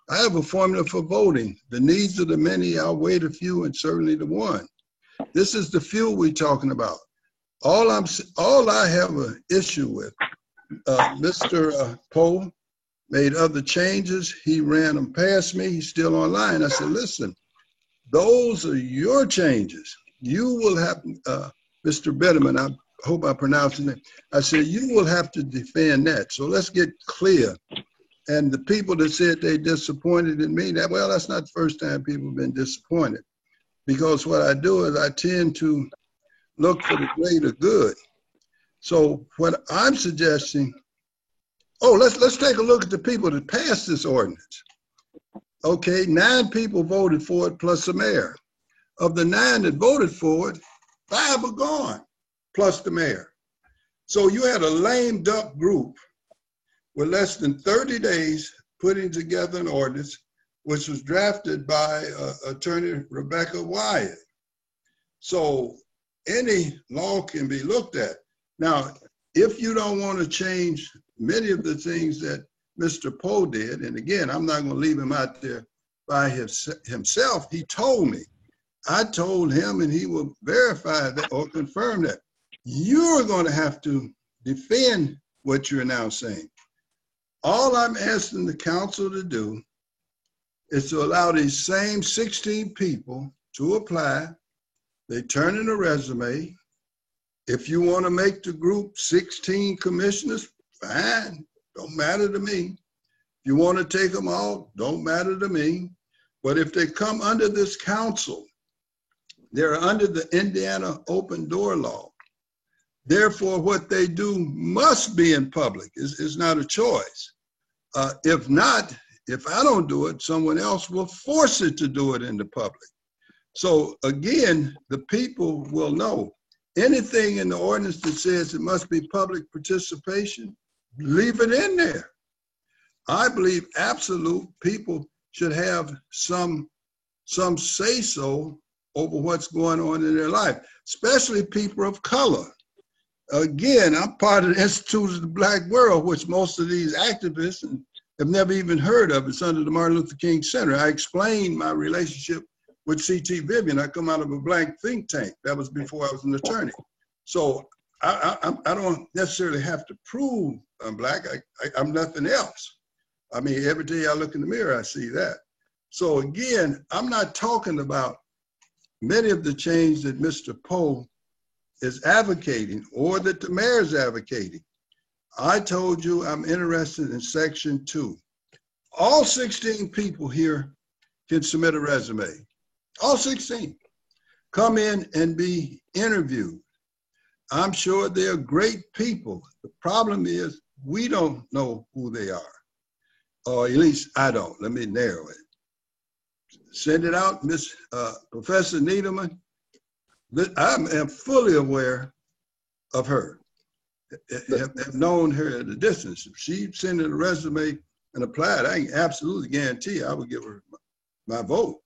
I have a formula for voting. The needs of the many outweigh the few, and certainly the one. This is the few we're talking about. All I have an issue with, Mr. Poe made other changes. He ran them past me. He's still online. I said, listen, those are your changes. You will have, Mr. Bitterman, I hope I pronounced his name. I said, you will have to defend that. So let's get clear. And the people that said they disappointed in me, well, that's not the first time people have been disappointed. Because what I do is I tend to look for the greater good. So what I'm suggesting, let's take a look at the people that passed this ordinance. Okay, 9 people voted for it plus the mayor. Of the 9 that voted for it, 5 are gone, plus the mayor. So you had a lame duck group with less than 30 days putting together an ordinance, which was drafted by Attorney Rebecca Wyatt. So any law can be looked at. Now, if you don't want to change many of the things that Mr. Poe did, and again, I'm not going to leave him out there by himself. He told me. I told him, and he will verify that or confirm that. You're going to have to defend what you're now saying. All I'm asking the council to do is to allow these same 16 people to apply. They turn in a resume. If you want to make the group 16 commissioners, fine, don't matter to me. If you want to take them all, don't matter to me. But if they come under this council, they're under the Indiana open door law. Therefore, what they do must be in public. It's not a choice. If not, if I don't do it, someone else will force it to do it in the public. So again, the people will know. Anything in the ordinance that says it must be public participation, leave it in there. I believe absolute people should have some say-so over what's going on in their life, especially people of color. Again, I'm part of the Institute of the Black World, which most of these activists have never even heard of. It's under the Martin Luther King Center. I explained my relationship with C.T. Vivian. I come out of a black think tank. That was before I was an attorney. So I don't necessarily have to prove I'm black. I'm nothing else. I mean, every day I look in the mirror, I see that. So again, I'm not talking about many of the change that Mr. Poe is advocating or that the mayor is advocating. I told you I'm interested in Section 2. All 16 people here can submit a resume. All 16. Come in and be interviewed. I'm sure they're great people. The problem is we don't know who they are. Or at least I don't. Let me narrow it. Send it out, Professor Needleman. I am fully aware of her. Have known her at a distance. If she sent in a resume and applied, I can absolutely guarantee I would give her my vote.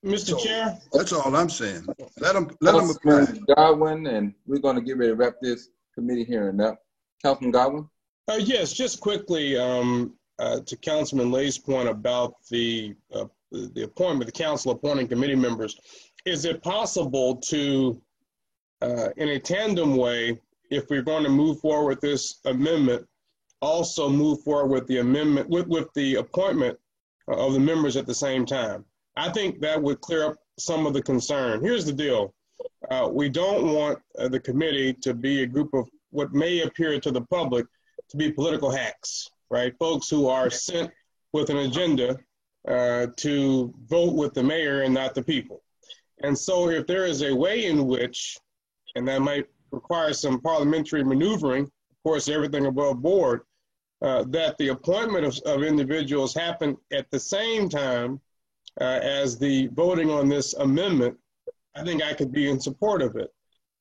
Mr. Chair? That's all I'm saying. Let them apply. Godwin, and we're going to get ready to wrap this committee hearing up. Councilman Godwin? Yes, just quickly to Councilman Lay's point about the appointment, the council appointing committee members. Is it possible to, in a tandem way, if we're going to move forward with this amendment, also move forward with the amendment, with the appointment of the members at the same time? I think that would clear up some of the concern. Here's the deal. We don't want the committee to be a group of what may appear to the public to be political hacks, right? Folks who are sent with an agenda to vote with the mayor and not the people. And so if there is a way in which, and that might require some parliamentary maneuvering, of course, everything above board, that the appointment of individuals happen at the same time as the voting on this amendment, I think I could be in support of it.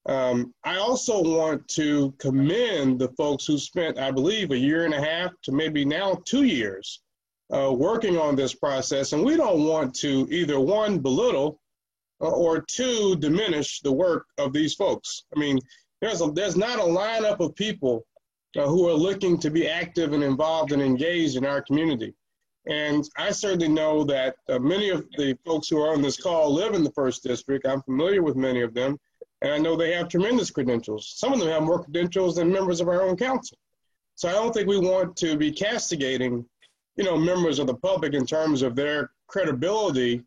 I also want to commend the folks who spent, I believe, 1.5 years to maybe now 2 years working on this process. And we don't want to either, one, belittle or two, diminish the work of these folks. I mean, there's not a lineup of people who are looking to be active and involved and engaged in our community. And I certainly know that many of the folks who are on this call live in the 1st District. I'm familiar with many of them, and I know they have tremendous credentials. Some of them have more credentials than members of our own council. So I don't think we want to be castigating, members of the public in terms of their credibility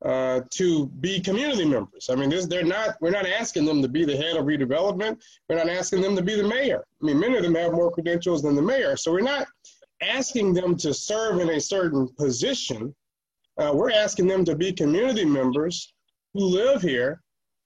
to be community members. I mean, we're not asking them to be the head of redevelopment. We're not asking them to be the mayor. I mean, many of them have more credentials than the mayor. So we're not asking them to serve in a certain position. We're asking them to be community members who live here,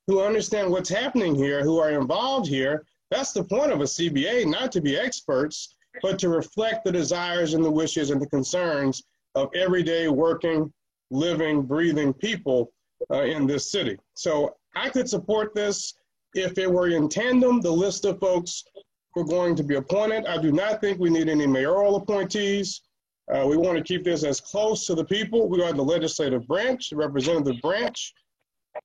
who understand what's happening here, who are involved here. That's the point of a CBA, not to be experts, but to reflect the desires and the wishes and the concerns of everyday working, living, breathing people in this city. So I could support this if it were in tandem, the list of folks who are going to be appointed. I do not think we need any mayoral appointees. We want to keep this as close to the people. We are the legislative branch, the representative branch,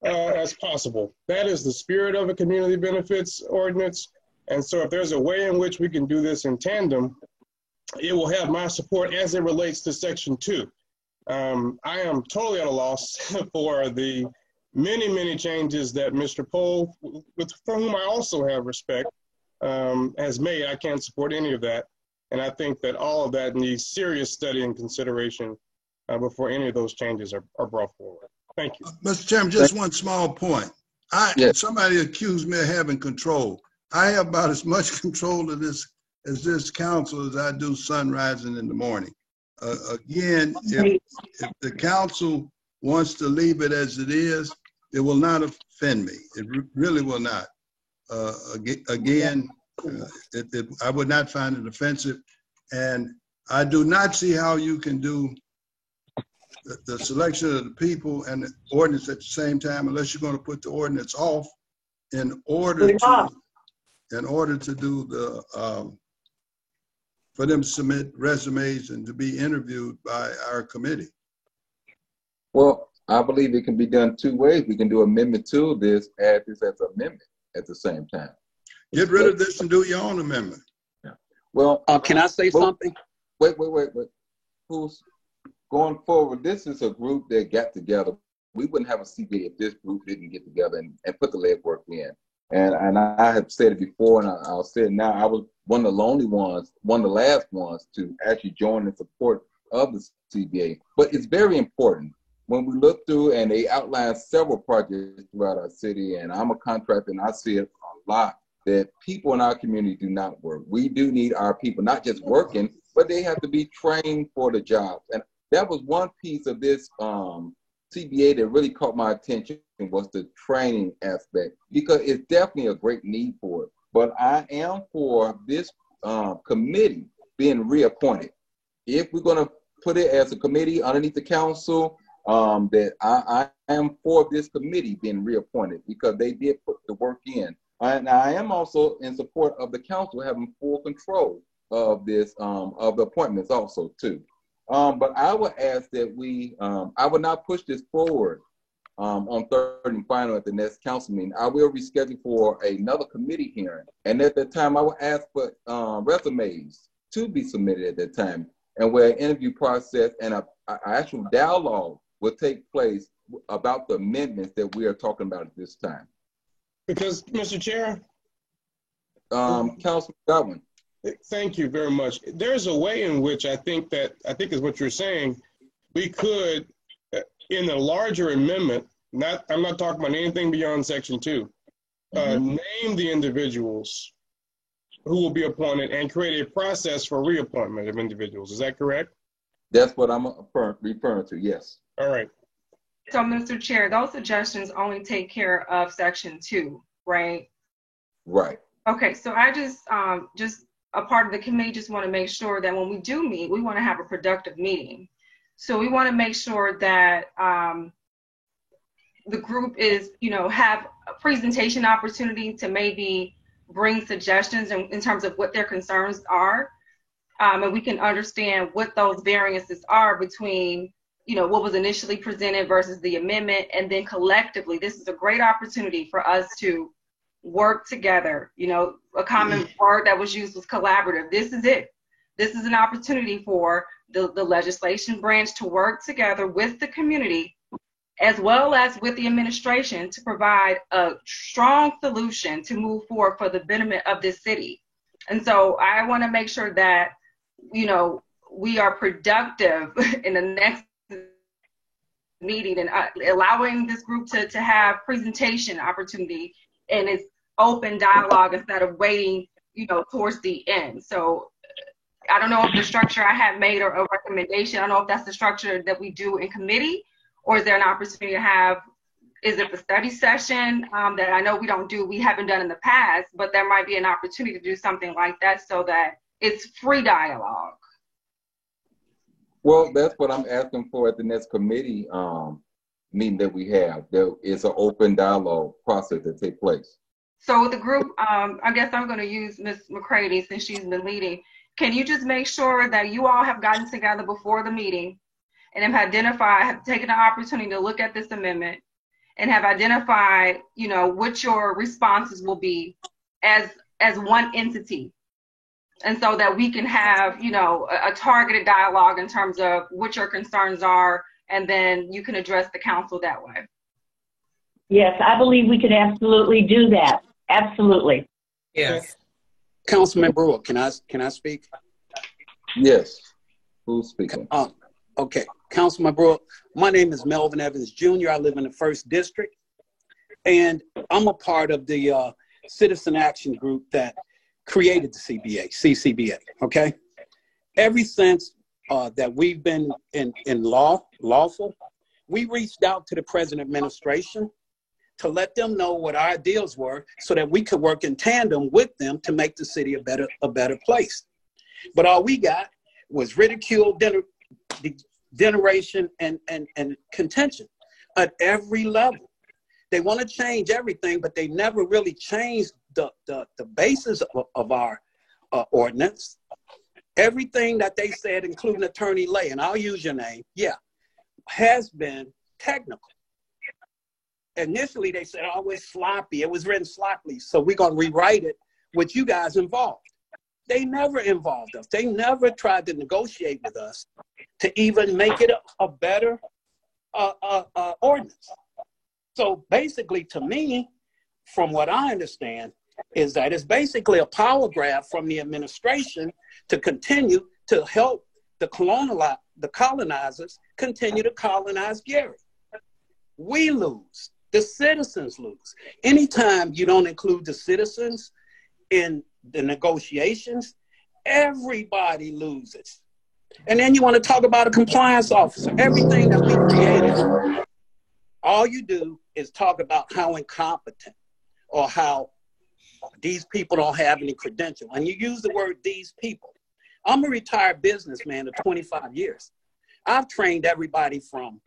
as possible. That is the spirit of a community benefits ordinance. And so if there's a way in which we can do this in tandem, it will have my support as it relates to Section 2. I am totally at a loss for the many, many changes that Mr. Poe, for whom I also have respect, has made. I can't support any of that. And I think that all of that needs serious study and consideration before any of those changes are brought forward. Thank you. Mr. Chairman, just one small point. Somebody accused me of having control. I have about as much control of this as this council as I do sun rising in the morning. Again, if the council wants to leave it as it is, it will not offend me. It really will not. Again, I would not find it offensive. And I do not see how you can do the selection of the people and the ordinance at the same time, unless you're going to put the ordinance off in order to do for them to submit resumes and to be interviewed by our committee? Well, I believe it can be done two ways. We can do amendment to this, add this as an amendment at the same time. Get rid of this and do your own amendment. Yeah. Well, can I say something? Wait. Who's going forward? This is a group that got together. We wouldn't have a CBA if this group didn't get together and put the legwork in. And I have said it before, and I'll say it now. I was one of the last ones to actually join in support of the CBA. But it's very important. When we look through, and they outline several projects throughout our city, and I'm a contractor, and I see it a lot, that people in our community do not work. We do need our people not just working, but they have to be trained for the jobs. And that was one piece of this CBA that really caught my attention, was the training aspect, because it's definitely a great need for it. But I am for this committee being reappointed. If we're going to put it as a committee underneath the council, that I am for this committee being reappointed, because they did put the work in. And I am also in support of the council having full control of this, of the appointments also too. But I would ask that I would not push this forward on third and final at the next council meeting. I will reschedule for another committee hearing. And at that time, I will ask for resumes to be submitted at that time, and where an interview process and an actual dialogue will take place about the amendments that we are talking about at this time. Because, Mr. Chair? Councilman Godwin. Thank you very much. There's a way in which I think is what you're saying, we could, in a larger amendment, I'm not talking about anything beyond Section 2, name the individuals who will be appointed and create a process for reappointment of individuals. Is that correct? That's what I'm referring to, yes. All right. So, Mr. Chair, those suggestions only take care of Section 2, right? Right. Okay, so I just a part of the committee just want to make sure that when we do meet, we want to have a productive meeting. So we want to make sure that the group is, have a presentation opportunity to maybe bring suggestions in terms of what their concerns are. And we can understand what those variances are between, what was initially presented versus the amendment. And then collectively, this is a great opportunity for us to work together. A common word that was used was collaborative. This is it. This is an opportunity for the legislation branch to work together with the community, as well as with the administration, to provide a strong solution to move forward for the betterment of this city. And so I want to make sure that, we are productive in the next meeting and allowing this group to have presentation opportunity and it's open dialogue instead of waiting, towards the end. So I don't know if the structure I have made or a recommendation, I don't know if that's the structure that we do in committee, or is there an opportunity to have, is it the study session that I know we haven't done in the past, but there might be an opportunity to do something like that so that it's free dialogue. Well, that's what I'm asking for at the next committee meeting that we have. There is an open dialogue process that takes place. So the group, I guess I'm going to use Ms. McCready since she's been leading. Can you just make sure that you all have gotten together before the meeting and have taken the opportunity to look at this amendment and have identified, what your responses will be as one entity? And so that we can have, a targeted dialogue in terms of what your concerns are, and then you can address the council that way. Yes, I believe we can absolutely do that. Absolutely. Yes. Councilman Brewer, can I speak? Yes. Who's speaking? Okay. Councilman Brewer, my name is Melvin Evans Jr. I live in the 1st District, and I'm a part of the citizen action group that created the CCBA, okay? Ever since that we've been in lawful, we reached out to the present administration to let them know what our ideals were so that we could work in tandem with them to make the city a better place. But all we got was ridicule, degeneration, and contention at every level. They want to change everything, but they never really changed the basis of our ordinance. Everything that they said, including Attorney Lay, and I'll use your name, has been technical. Initially, they said, oh, it was sloppy. It was written sloppily, so we're going to rewrite it with you guys involved. They never involved us. They never tried to negotiate with us to even make it a better ordinance. So basically, to me, from what I understand, is that it's basically a power grab from the administration to continue to help the colonizers continue to colonize Gary. We lose. The citizens lose. Anytime you don't include the citizens in the negotiations, everybody loses. And then you want to talk about a compliance officer. Everything that we created, all you do is talk about how incompetent or how these people don't have any credential. And you use the word these people. I'm a retired businessman of 25 years. I've trained everybody from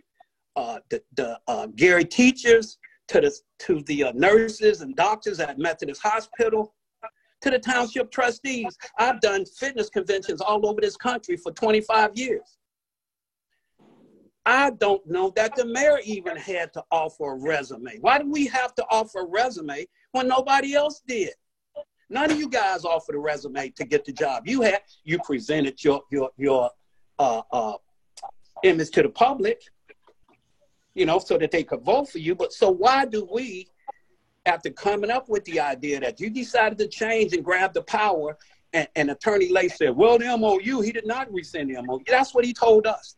the Gary teachers to the nurses and doctors at Methodist Hospital to the township trustees. I've done fitness conventions all over this country for 25 years. I don't know that the mayor even had to offer a resume. Why do we have to offer a resume when nobody else did? None of you guys offered a resume to get the job. You presented your image to the public, you know, so that they could vote for you. But so why do we, after coming up with the idea that you decided to change and grab the power, and Attorney Lay said, well, the MOU, he did not rescind the MOU. That's what he told us.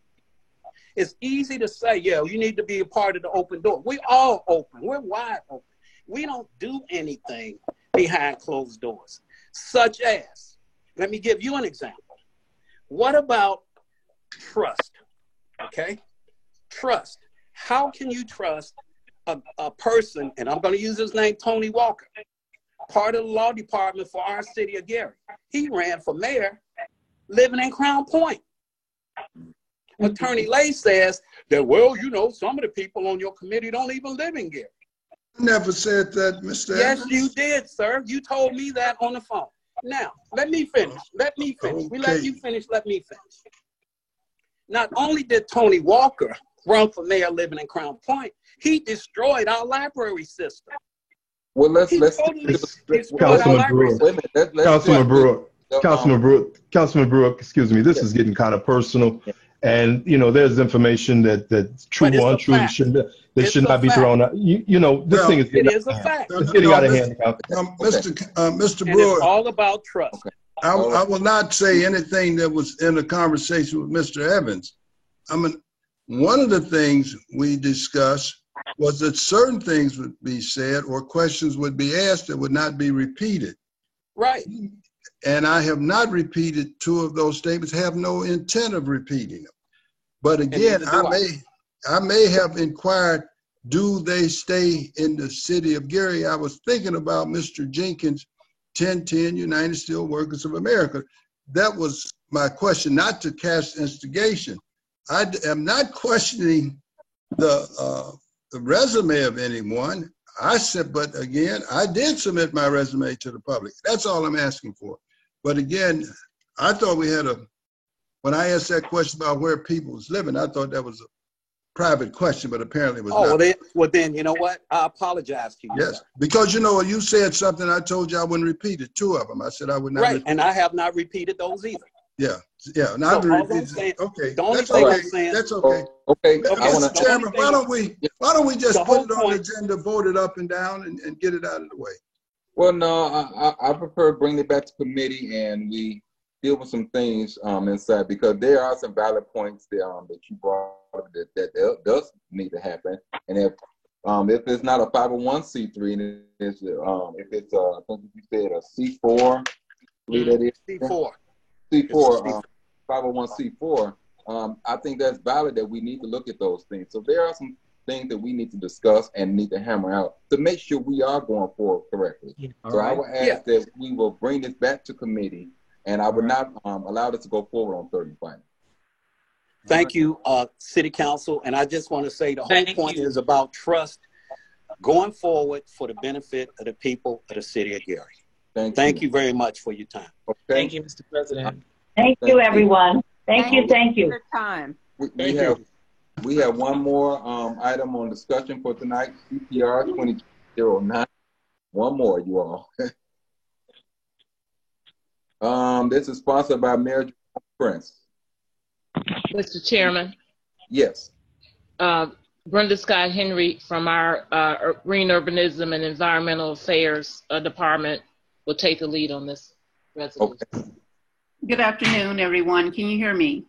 It's easy to say, yeah, you need to be a part of the open door. We all open. We're wide open. We don't do anything behind closed doors, such as, let me give you an example. What about trust? Okay? Trust. How can you trust a person, and I'm going to use his name, Tony Walker, part of the law department for our city of Gary. He ran for mayor living in Crown Point. Attorney Lay says that, well, you know, some of the people on your committee don't even live in Gary. I never said that, Mr. Yes, Evans. you did, sir. You told me that on the phone. Now, let me finish. Let me finish. We let you finish. Let me finish. Not only did Tony Walker run for mayor living in Crown Point, he destroyed our library system. Well, let's Councilman Brewer, excuse me. This is getting kind of personal, and you know, there's information that's true or untrue. Should not be thrown out. You know, this thing is getting out of hand. Mr. And Brewer, it's all about trust. Okay. I will not say anything that was in the conversation with Mr. Evans. I mean, one of the things we discussed was that certain things would be said or questions would be asked that would not be repeated. Right. And I have not repeated two of those statements, have no intent of repeating them. But again, I may have inquired, do they stay in the city of Gary? I was thinking about Mr. Jenkins, 1010 United Steelworkers of America. That was my question, not to cast instigation. I am not questioning the resume of anyone. But again, I did submit my resume to the public. That's all I'm asking for. But again, I thought we had when I asked that question about where people was living, I thought that was a private question, but apparently it was not. Well then, you know what? I apologize to you. Yes, because you know, you said something, I told you I wouldn't repeat it, two of them. I said I would not. Right, and I have not repeated those either. Yeah. So not okay. The only thing I'm saying, that's okay. Okay. Mr. Chairman, why don't we just put it on the agenda, vote it up and down, and get it out of the way? Well, no, I prefer bringing it back to committee and we deal with some things inside, because there are some valid points there that you brought up that does need to happen. And if it's not a 501c3, and if it's I think you said a C4, C4, 501c4, I think that's valid, that we need to look at those things. So there are some things that we need to discuss and need to hammer out to make sure we are going forward correctly. So I would ask that we will bring this back to committee, and I would not allow this to go forward on third and final. Thank you, City Council. And I just want to say the whole point is about trust going forward for the benefit of the people of the city of Gary. Thank you very much for your time. Okay. Thank you, Mr. President. Thank you, everyone. Thank you. For your time. We have one more item on discussion for tonight, CPR 2209. One more, you all. This is sponsored by Mayor Prince. Mr. Chairman. Yes. Brenda Scott Henry from our Green Urbanism and Environmental Affairs Department will take the lead on this resolution. Okay. Good afternoon, everyone. Can you hear me?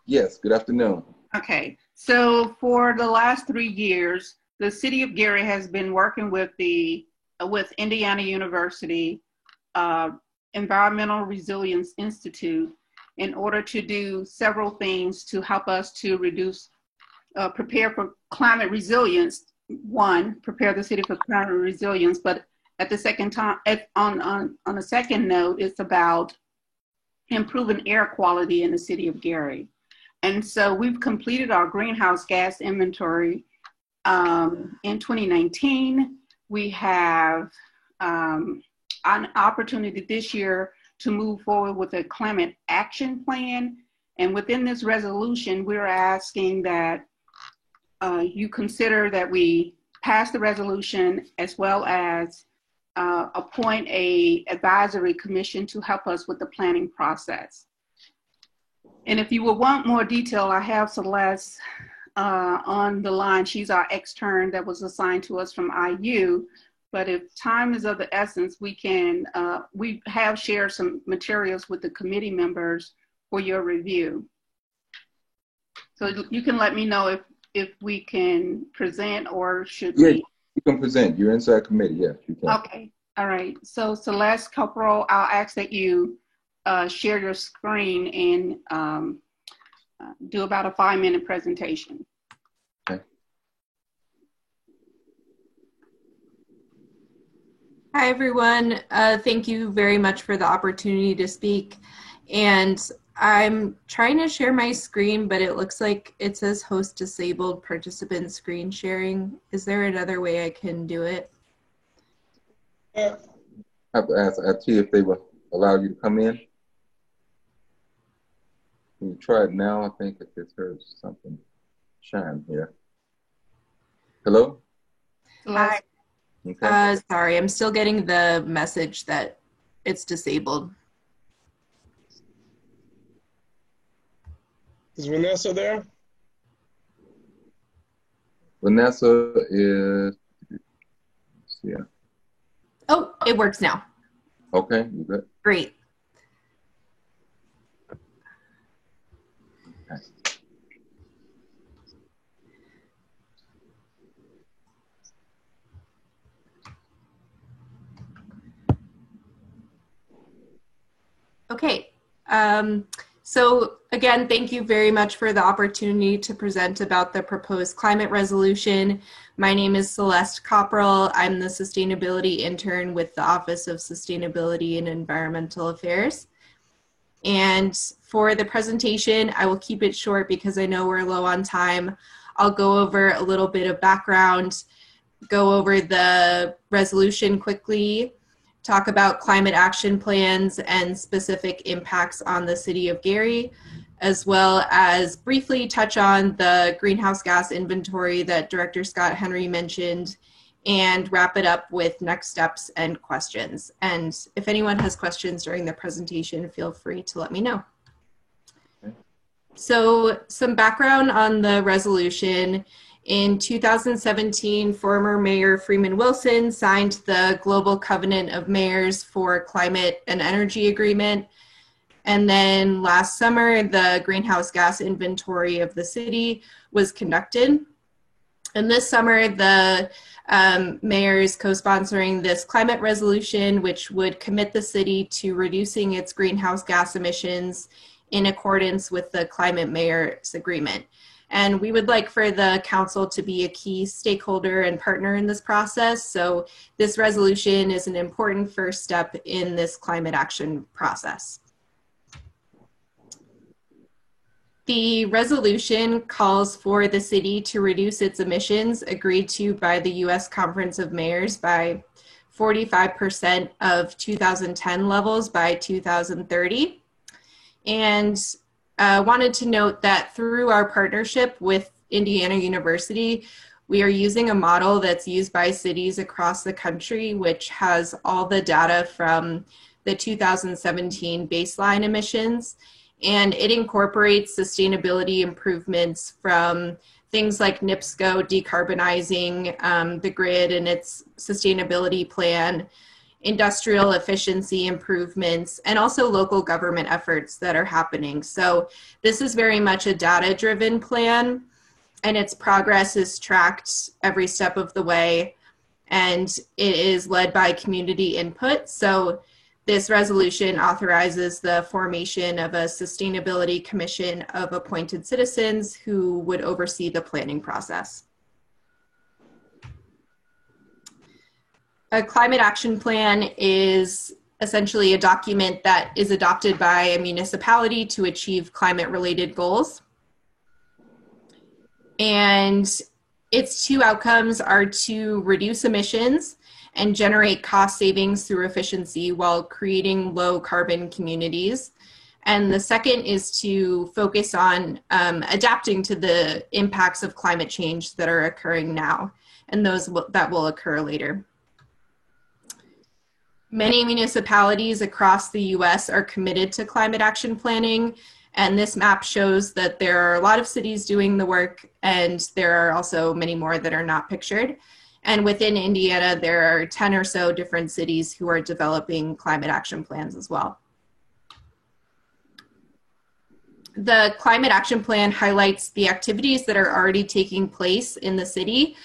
Yes, good afternoon. Okay, so for the last 3 years, the City of Gary has been working with Indiana University Environmental Resilience Institute in order to do several things to help us to reduce, prepare for climate resilience. One, prepare the city for climate resilience, but at the second time, on a second note, it's about improving air quality in the City of Gary. And so we've completed our greenhouse gas inventory in 2019. We have an opportunity this year to move forward with a climate action plan. And within this resolution, we're asking that you consider that we pass the resolution as well as appoint a advisory commission to help us with the planning process. And if you will want more detail, I have Celeste on the line. She's our extern that was assigned to us from IU. But if time is of the essence, we have shared some materials with the committee members for your review. So you can let me know if we can present or should we? You can present. You're inside committee. Yes, you can. Okay. All right. So Celeste Corporal, I'll ask that you share your screen and do about a 5-minute presentation. Okay. Hi, everyone. Thank you very much for the opportunity to speak. And I'm trying to share my screen, but it looks like it says host disabled participant screen sharing. Is there another way I can do it? I have to ask IT if they will allow you to come in. Can you try it now? I think I just heard something shine here. Hello? Hi. Okay. Sorry, I'm still getting the message that it's disabled. Is Vanessa there? Vanessa is, yeah. Oh, it works now. Okay, you good? Great. Okay. Okay. So again, thank you very much for the opportunity to present about the proposed climate resolution. My name is Celeste Copperell. I'm the sustainability intern with the Office of Sustainability and Environmental Affairs. And for the presentation, I will keep it short because I know we're low on time. I'll go over a little bit of background, go over the resolution quickly, talk about climate action plans and specific impacts on the City of Gary, as well as briefly touch on the greenhouse gas inventory that Director Scott Henry mentioned, and wrap it up with next steps and questions. And if anyone has questions during the presentation, feel free to let me know. So some background on the resolution. In 2017, former Mayor Freeman Wilson signed the Global Covenant of Mayors for Climate and Energy Agreement. And then last summer, the greenhouse gas inventory of the city was conducted. And this summer, the mayor is co-sponsoring this climate resolution, which would commit the city to reducing its greenhouse gas emissions in accordance with the Climate Mayors Agreement. And we would like for the council to be a key stakeholder and partner in this process. So this resolution is an important first step in this climate action process. The resolution calls for the city to reduce its emissions agreed to by the U.S. Conference of Mayors by 45% of 2010 levels by 2030. And wanted to note that through our partnership with Indiana University, we are using a model that's used by cities across the country, which has all the data from the 2017 baseline emissions, and it incorporates sustainability improvements from things like NIPSCO decarbonizing the grid and its sustainability plan, industrial efficiency improvements, and also local government efforts that are happening. So this is very much a data-driven plan, and its progress is tracked every step of the way, and it is led by community input. So this resolution authorizes the formation of a sustainability commission of appointed citizens who would oversee the planning process. A climate action plan is essentially a document that is adopted by a municipality to achieve climate-related goals. And its two outcomes are to reduce emissions and generate cost savings through efficiency while creating low carbon communities. And the second is to focus on adapting to the impacts of climate change that are occurring now, and those that will occur later. Many municipalities across the US are committed to climate action planning, and this map shows that there are a lot of cities doing the work, and there are also many more that are not pictured. And within Indiana, there are 10 or so different cities who are developing climate action plans as well. The climate action plan highlights the activities that are already taking place in the city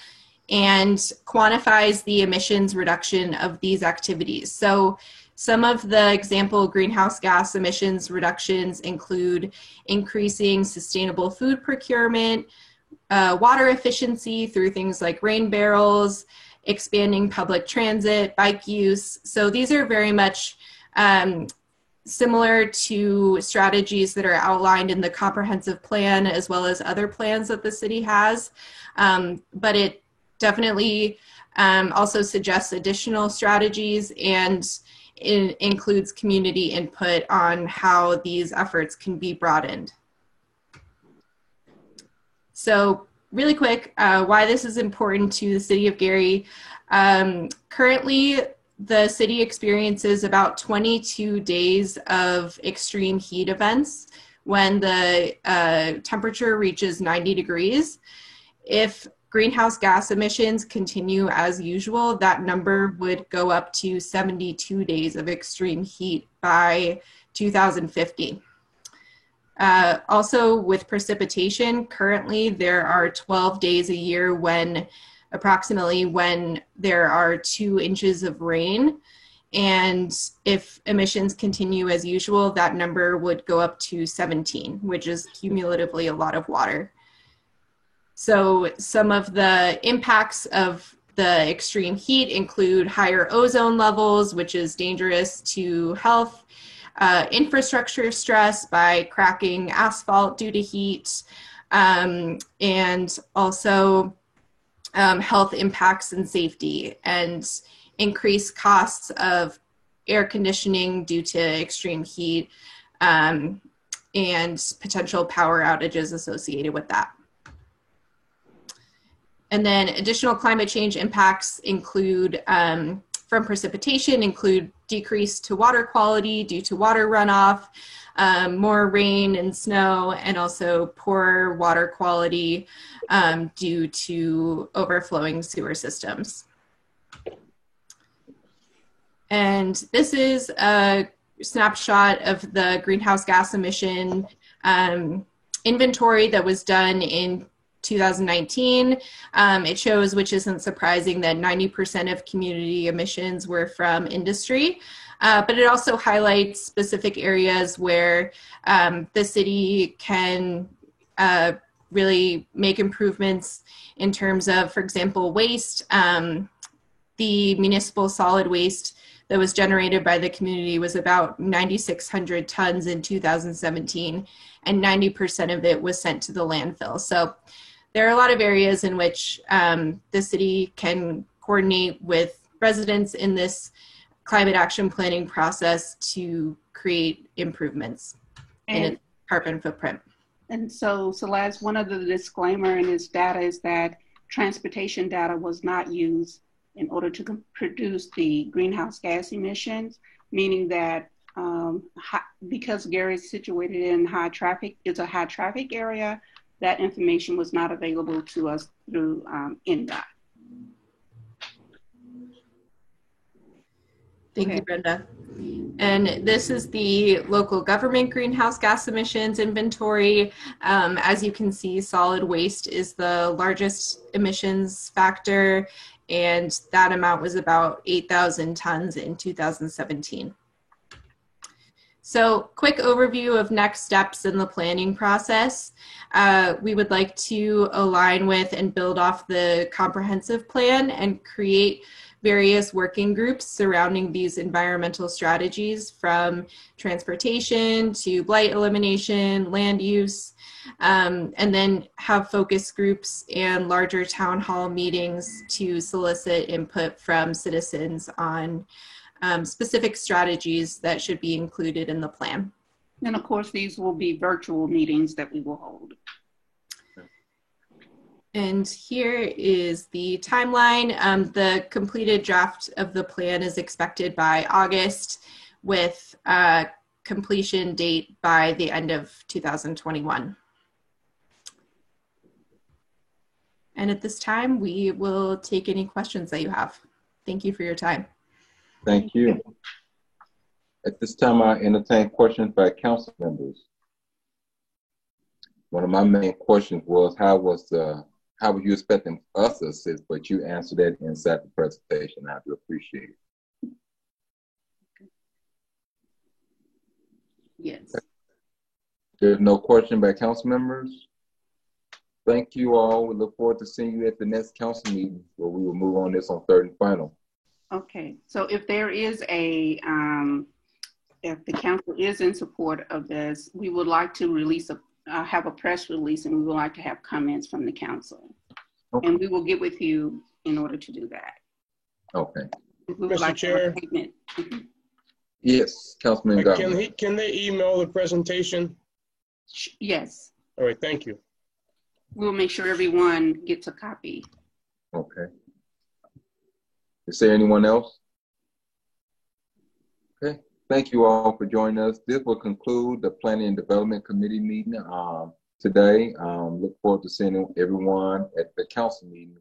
and quantifies the emissions reduction of these activities. So some of the example greenhouse gas emissions reductions include increasing sustainable food procurement, water efficiency through things like rain barrels, expanding public transit, bike use. So these are very much similar to strategies that are outlined in the comprehensive plan as well as other plans that the city has. But it definitely also suggests additional strategies, and it includes community input on how these efforts can be broadened. So really quick, why this is important to the city of Gary. Currently, the city experiences about 22 days of extreme heat events when the temperature reaches 90 degrees. If greenhouse gas emissions continue as usual, that number would go up to 72 days of extreme heat by 2050. Also with precipitation, currently there are 12 days a year when there are 2 inches of rain. And if emissions continue as usual, that number would go up to 17, which is cumulatively a lot of water. So some of the impacts of the extreme heat include higher ozone levels, which is dangerous to health, infrastructure stress by cracking asphalt due to heat, and also health impacts and safety, and increased costs of air conditioning due to extreme heat, and potential power outages associated with that. And then additional climate change impacts include, from precipitation, include decrease to water quality due to water runoff, more rain and snow, and also poor water quality due to overflowing sewer systems. And this is a snapshot of the greenhouse gas emission inventory that was done in 2019. It shows, which isn't surprising, that 90% of community emissions were from industry, but it also highlights specific areas where the city can really make improvements in terms of, for example, waste. The municipal solid waste that was generated by the community was about 9,600 tons in 2017, and 90% of it was sent to the landfill. So there are a lot of areas in which the city can coordinate with residents in this climate action planning process to create improvements. in its carbon footprint. And so, Celeste, one of the disclaimer in this data is that transportation data was not used in order to produce the greenhouse gas emissions, meaning that because Gary is situated in high traffic, it's a high traffic area, that information was not available to us through NDOT. Thank you, Brenda. And this is the local government greenhouse gas emissions inventory. As you can see, solid waste is the largest emissions factor, and that amount was about 8,000 tons in 2017. So, quick overview of next steps in the planning process. We would like to align with and build off the comprehensive plan and create various working groups surrounding these environmental strategies, from transportation to blight elimination, land use, and then have focus groups and larger town hall meetings to solicit input from citizens on specific strategies that should be included in the plan. And of course, these will be virtual meetings that we will hold. And here is the timeline. The completed draft of the plan is expected by August, with a completion date by the end of 2021. And at this time, we will take any questions that you have. Thank you for your time. Thank you. At this time, I entertain questions by council members. One of my main questions was, how were you expecting us to assist? But you answered that inside the presentation. I do appreciate it. Yes. There's no question by council members. Thank you all. We look forward to seeing you at the next council meeting, where we will move on this on third and final. Okay. So if there is if the council is in support of this, we would like to release have a press release, and we would like to have comments from the council. Okay. And we will get with you in order to do that. Okay. Mr. Chair. Yes, Councilman Godwin. Can they email the presentation? Yes. All right, thank you. We'll make sure everyone gets a copy. Okay. Is there anyone else? Okay. Thank you all for joining us. This will conclude the Planning and Development Committee meeting today. Look forward to seeing everyone at the council meeting.